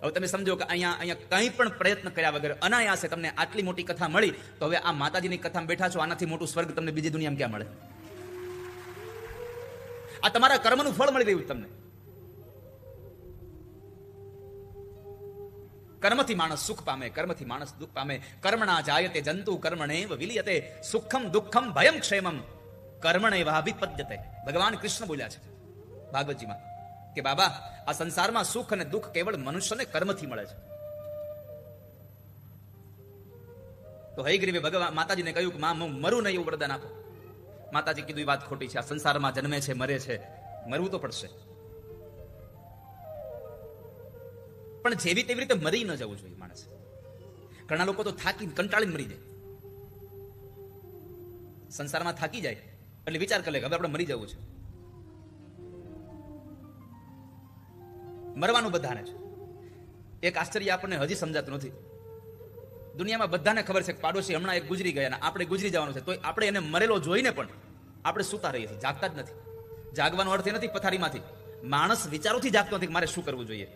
હવે તમે સમજો કે અહીંયા કંઈ પણ પ્રયત્ન કર્યા વગર અનાયાસે તમને આટલી મોટી કથા મળી, તો હવે આ માતાજીની કથામાં બેઠા છો, આનાથી મોટું સ્વર્ગ તમને બીજી દુનિયામાં ક્યાં મળે? આ તમારા કર્મનું ફળ મળી રહ્યું તમને. કર્મથી માણસ સુખ પામે, કર્મથી માણસ દુઃખ પામે. કર્મણા જાયતે જંતુ કર્મણેવ વિલિયતે, સુખમ દુઃખમ ભયમ ક્ષેમમ કર્મણેવાભિપદ્યતે. ભગવાન કૃષ્ણ બોલ્યા છે ભાગવતજીમાં કે બાબા, આ સંસારમાં સુખ અને દુઃખ કેવળ મનુષ્યને કર્મથી મળે છે. તો હયગ્રીવે ભગવાન માતાજીને કહ્યું કે માં, હું મરું નહીં એવું વરદાન આપો. માતાજી કીધું એ વાત ખોટી છે. આ સંસારમાં જન્મે છે, મરે છે, મરવું તો પડશે, પણ જેવી તેવી રીતે મરી ન જવું જોઈએ માણસ. ઘણા લોકો તો થાકી કંટાળીને મરી જાય. સંસારમાં થાકી જાય એટલે વિચાર કરે કે હવે આપણે મરી જવું છે. મરવાનું બધાને છે. એક આશ્ચર્ય આપણને હજી સમજાતું નથી. દુનિયામાં બધાને ખબર છે કે પાડોશી હમણાં એક ગુજરી ગયા અને આપણે ગુજરી જવાનું છે, તો આપણે એને મરેલો જોઈને પણ આપણે સૂતા રહીએ છીએ, જાગતા જ નથી. જાગવાનો અર્થ એ નથી પથારીમાંથી. માણસ વિચારોથી જાગતો નથી કે મારે શું કરવું જોઈએ.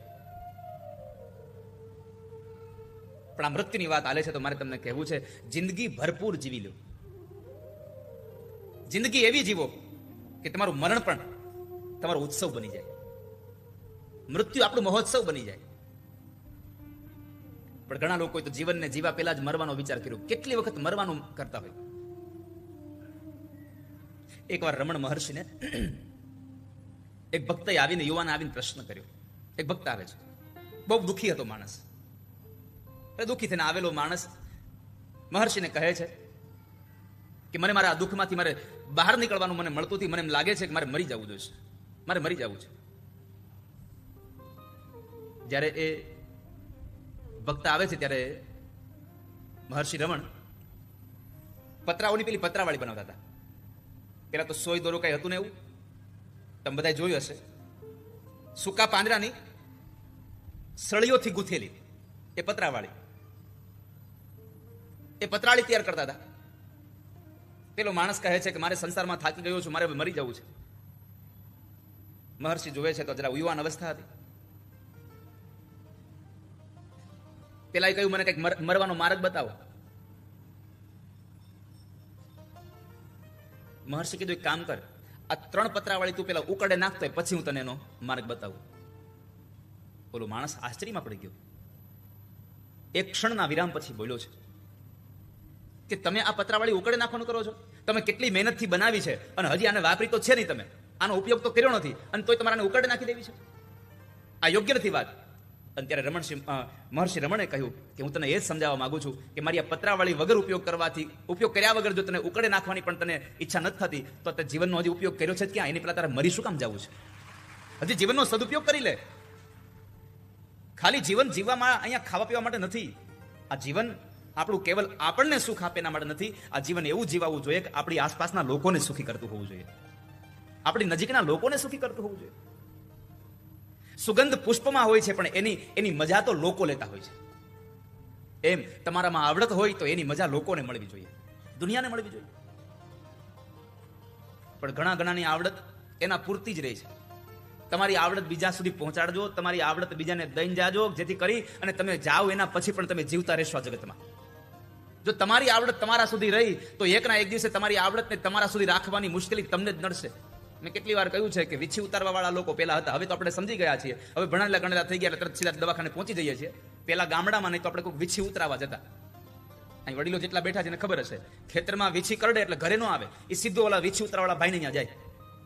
પણ આ મૃત્યુની વાત આલે છે તો મારે તમને કહેવું છે, જિંદગી ભરપૂર જીવી લો. જિંદગી એવી જીવો કે તમારું મરણ પણ તમારો ઉત્સવ બની જાય, મૃત્યુ આપણું મહોત્સવ બની જાય. પણ ઘણા લોકોએ તો જીવનને જીવા પહેલા જ મરવાનો વિચાર કર્યો. કેટલી વખત મરવાનું કરતા હોય. એકવાર રમણ મહર્ષિને એક ભક્તએ આવીને, યુવાન આવીને પ્રશ્ન કર્યો. એક ભક્ત આવે છે, બહુ દુઃખી હતો માણસ. દુઃખી થઈને આવેલો માણસ મહર્ષિને કહે છે કે મને મારા દુઃખમાંથી મારે બહાર નીકળવાનું મને મળતું નથી. મને એમ લાગે છે કે મારે મરી જવું જોઈએ, મારે મરી જવું છે. જ્યારે એ ભક્ત આવે છે ત્યારે મહર્ષિ રમણ પતરાઓની પેલી પતરાવાળી બનાવતા હતા. પેલા તો સોય દોરો કઈ હતું ને એવું તમે બધા જોયું હશે. સૂકા પાંદડાની સળીઓથી ગૂંથેલી એ પતરાવાળી, એ પતરાળી તૈયાર કરતા હતા. પેલો માણસ કહે છે કે મારે સંસારમાં થાકી ગયો છું, મારે મરી જવું છે. મહર્ષિ જોવે છે તો જરા યુવાન અવસ્થા હતી. પેલા કહ્યું મને કઈક મરવાનો માર્ગ બતાવો. મહર્ષિ કીધું એક કામ કર, આ 3 પતરાવાળી તું પેલા ઉકળે નાખતો પછી હું તને એનો માર્ગ બતાવું. બોલો માણસ આશ્ચર્યમાં પડી ગયો. એક ક્ષણના વિરામ પછી બોલ્યો છે કે તમે આ પતરાવાળી ઉકળે નાખવાનું કરો છો? તમે કેટલી મહેનતથી બનાવી છે અને હજી આને વાપરી તો છે નહીં, તમે આનો ઉપયોગ તો કર્યો નથી, અને તોય તમારે ઉકળે નાખી દેવી છે? આ યોગ્ય નથી વાત. અને ત્યારે મહર્ષિ રમણે કહ્યું કે હું તને એ જ સમજાવવા માંગુ છું કે મારી આ પતરાવાળી વગર ઉપયોગ કર્યા વગર જો તને ઉકળે નાખવાની પણ તને ઈચ્છા નથી થતી, તો તે જીવનનો હજી ઉપયોગ કર્યો છે ક્યાં? એની પેલા તારે મરી શું કામ જવું છે? હજી જીવનનો સદુપયોગ કરી લે. ખાલી જીવન જીવવામાં અહીંયા ખાવા પીવા માટે નથી. આ જીવન આપણું કેવલ આપણને સુખ આપે એના માટે નથી. આ જીવન એવું જીવવું જોઈએ કે આપણી આસપાસના લોકોને સુખી કરતું હોવું જોઈએ, આપણી નજીકના લોકોને સુખી કરતું હોવું જોઈએ. સુગંધ પુષ્પમાં હોય છે પણ એની મજા તો લોકો લેતા હોય છે. એમ તમારામાં આવડત હોય તો એની મજા લોકોને મળવી જોઈએ, દુનિયાને મળવી જોઈએ. પણ ઘણાની આવડત એના પૂરતી જ રહે છે. તમારી આવડત બીજા સુધી પહોંચાડજો, તમારી આવડત બીજાને દઈને જાજો, જેથી કરી અને તમે જાઓ એના પછી પણ તમે જીવતા રહેશો આ જગતમાં. જો તમારી આવડત તમારા સુધી રહી તો એકના એક દિવસે તમારી આવડતને તમારા સુધી રાખવાની મુશ્કેલી તમને જ નડશે. મેં કેટલી વાર કહ્યું છે કે વીછી ઉતારવા વાળા લોકો પેલા હતા, હવે તો આપણે સમજી ગયા છીએ, હવે ભણેલા ગણેલા થઈ ગયા તરત સીધા દવાખાને પહોંચી જઈએ છીએ. પેલા ગામડામાં નહીં તો આપણે કોઈ વીછી ઉતરાવા જતા. અહીં વડીલો જેટલા બેઠા છે એને ખબર હશે, ખેતરમાં વીછી કરડે એટલે ઘરે ન આવે, એ સીધો ઓલા વીછી ઉતરવાળા ભાઈને ત્યાં જાય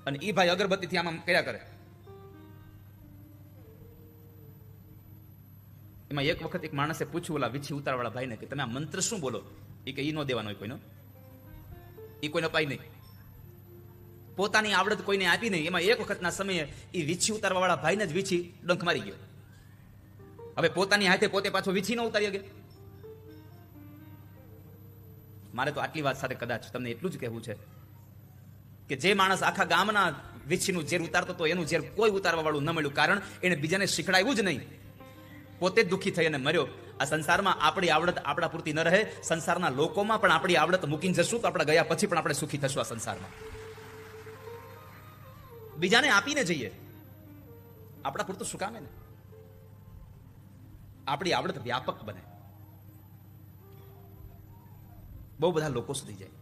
અને એ ભાઈ અગરબત્તીથી આમ કર્યા કરે. એમાં એક વખત એક માણસે પૂછ્યું ઓલા વીછી ઉતારવાળા ભાઈને કે તમે આ મંત્ર શું બોલો? એ કે ઈ ન દેવાનો હોય કોઈનો, ઈ કોઈને અપાય નહીં. પોતાની આવડત કોઈને આપી નહીં. એમાં એક વખતના સમયે એ વીછી ઉતારવા વાળા ભાઈને જ વીછી ડંખ મારી ગયો. હવે પોતાની હાથે પોતે પાછો વીછી ન ઉતારી શકે. મારે તો આટલી વાત સાથે કદાચ તમને એટલું જ કહેવું છે કે જે માણસ આખા ગામના વીછીનું ઝેર ઉતારતો હતો એનું ઝેર કોઈ ઉતારવા વાળું ન મળ્યું, કારણ એને બીજાને શીખડાવ્યું જ નહીં, પોતે જ દુઃખી થઈ અને મર્યો. આ સંસારમાં આપણી આવડત આપણા પૂરતી ન રહે. સંસારના લોકોમાં પણ આપણી આવડત મૂકીને જશું તો આપણા ગયા પછી પણ આપણે સુખી થશું. આ સંસારમાં બીજાને આપીને જઈએ, આપણા પૂરતું શું કામે ને? આપણી આવડત વ્યાપક બને, બહુ બધા લોકો સુધી જાય.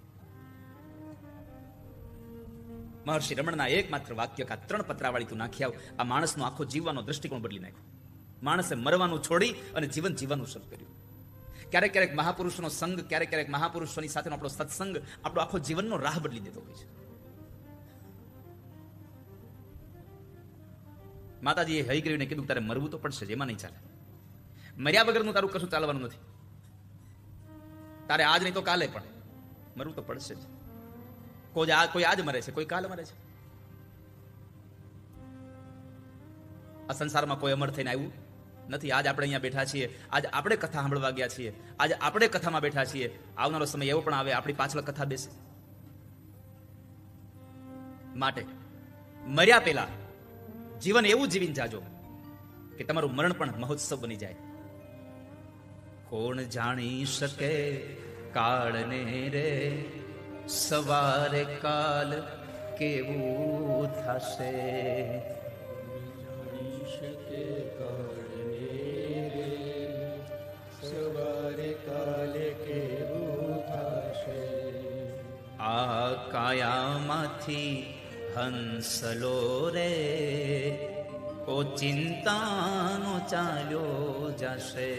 મહર્ષિ રમણના એકમાત્ર વાક્ય કે 3 પત્રાવાળી તું નાખી આવ, આ માણસનો આખો જીવવાનો દ્રષ્ટિકોણ બદલી નાખ્યો. માણસે મરવાનું છોડી અને જીવન જીવવાનું શરૂ કર્યું. ક્યારેક ક્યારેક મહાપુરુષનો સંગ, ક્યારેક ક્યારેક મહાપુરુષોની સાથેનો આપણો સત્સંગ આપણો આખો જીવનનો રાહ બદલી દેતો હોય છે. માતાજીએ હયગ્રીવને કીધું તારે મરવું તો પડશે જ, એમાં નહીં ચાલે. મર્યા વગરનું તારું કશું ચાલવાનું નથી. તારે આજ નહીં તો કાલે પણ મરવું તો પડશે જ. કોઈ આજ મરે છે, કોઈ કાલે મરે છે. આ સંસારમાં કોઈ અમર થઈને આવ્યું નથી. આજ આપણે અહીંયા બેઠા છીએ, આજ આપણે કથા સાંભળવા ગયા છીએ, આજ આપણે કથામાં બેઠા છીએ. આવનારો સમય એવો પણ આવે આપણી પાછળ કથા બેસે. માટે મર્યા પહેલા જીવન એવું જીવીને જાજો કે તમારું મરણ પણ મહોત્સવ બની જાય. કોણ જાણી શકે કાળને રે, સવારે કાલ કેવું થશે. સવારે કાલે કેવું થશે. આ કાયામાંથી હંસલો રે, ઓ ચિંતાનો ચાલ્યો જશે.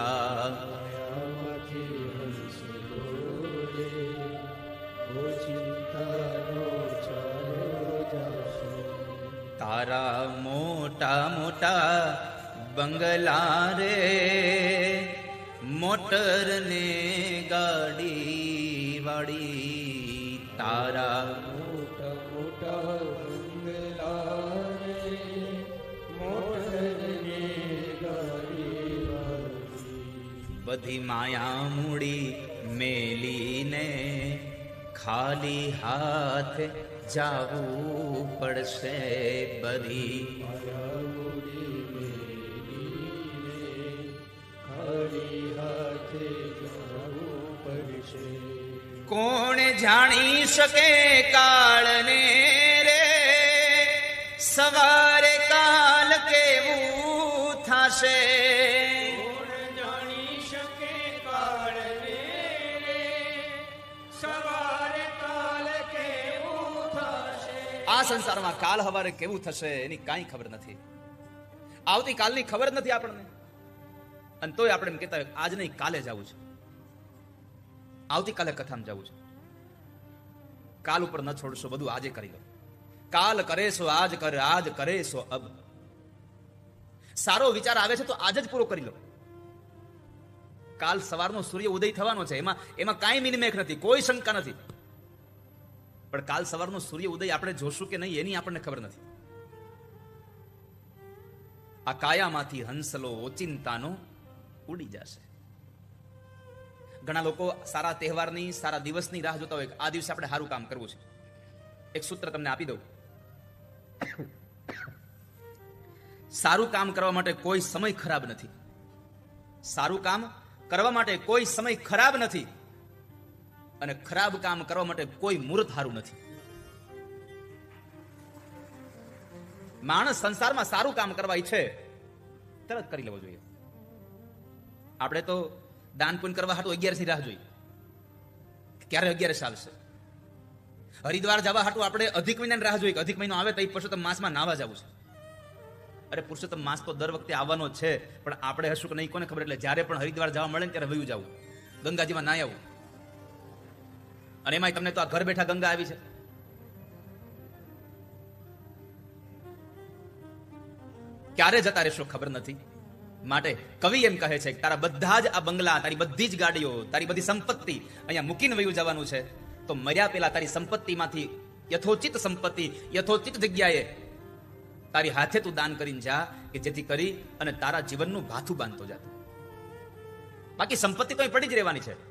આ તારા મોટા મોટા બંગલા રે, મોટર ને ગાડી વાળી. તારા મોટા મોટા બંગલા રે, મોટરને ગાડી વાળી. બધી માયા મૂડી મેલીને ખાલી હાથ જાવું પડશે. બધી માયા મૂડી મેલીને ખાલી હાથે જવું પડશે. કોણ જાણી શકે કાળને રે, સવારે કાલ કેવું થશે. કોણ જાણી શકે કાળને રે, સવારે કાલ કેવું થશે. આ સંસારમાં કાલ હવારે કેવું થશે એની કાંઈ ખબર નથી. આવતીકાલની ખબર નથી આપણને. અને તોય આપણે એમ કહેતા આજ નહીં કાલે જવું છે, આવતીકાલે કથામાં જવું છે. કાલ ઉપર ન છોડશો, બધું આજે કરી લો. કાલ કરે સો આજ કર, આજ કરે સો અબ. સારો વિચાર આવે છે તો આજ જ પૂરો કરી લો. કાલ સવારનો સૂર્ય ઉદય થવાનો છે, એમાં કાંઈ મિનમેખ નથી, કોઈ શંકા નથી. પણ કાલ સવારનો સૂર્ય ઉદય આપણે જોશું કે નહીં એની આપણને ખબર નથી. આ કાયામાંથી હંસલો ઓચિંતાનો ઉડી જશે. ઘણા લોકો સારા તહેવારની, સારા દિવસની રાહ જોતા હોય કે આ દિવસે આપણે સારું કામ કરવું છે. એક સૂત્ર તમને આપી દઉં. સારું કામ કરવા માટે કોઈ સમય ખરાબ નથી. સારું કામ કરવા માટે કોઈ સમય ખરાબ નથી, અને ખરાબ કામ કરવા માટે કોઈ મુહૂર્ત સારું નથી. માણસ સંસારમાં સારું કામ કરવા ઈચ્છે તરત કરી લેવું જોઈએ. આપણે તો દાન પુણ્ય કરવા હાટુ 11 રાહ જોઈ, ક્યારે 11 આવશે. હરિદ્વાર જવા હાટુ આપણે અધિક મહિનાની રાહ જોઈ કે અધિક મહિનો આવે તો પુરુષોત્તમ માસમાં નાવા જવું છે. અરે પુરુષોત્તમ માસ તો દર વખતે આવવાનો છે, પણ આપણે હશું કે નહીં કોને ખબર. એટલે જ્યારે પણ હરિદ્વાર જવા મળે ને ત્યારે વયું જવું, ગંગાજીમાં ના આવવું. અને એમાં તમને તો આ ઘર બેઠા ગંગા આવી છે. ક્યારે જતા રહેશો ખબર નથી. માટે કવિ એમ કહે છે કે તારા બધા જ આ બંગલા, તારી બધી જ ગાડીઓ, તારી બધી સંપત્તિ અહીંયા મૂકીને વયું જવાનું છે. તો મર્યા પહેલા તારી સંપત્તિમાંથી યથોચિત સંપત્તિ યથોચિત જગ્યાએ તારી હાથે તું દાન કરીને જા, કે જેથી કરી અને તારા જીવનનું ભાથું બાંધતો જા. બાકી સંપત્તિ તો અહીં પડી જ રહેવાની છે.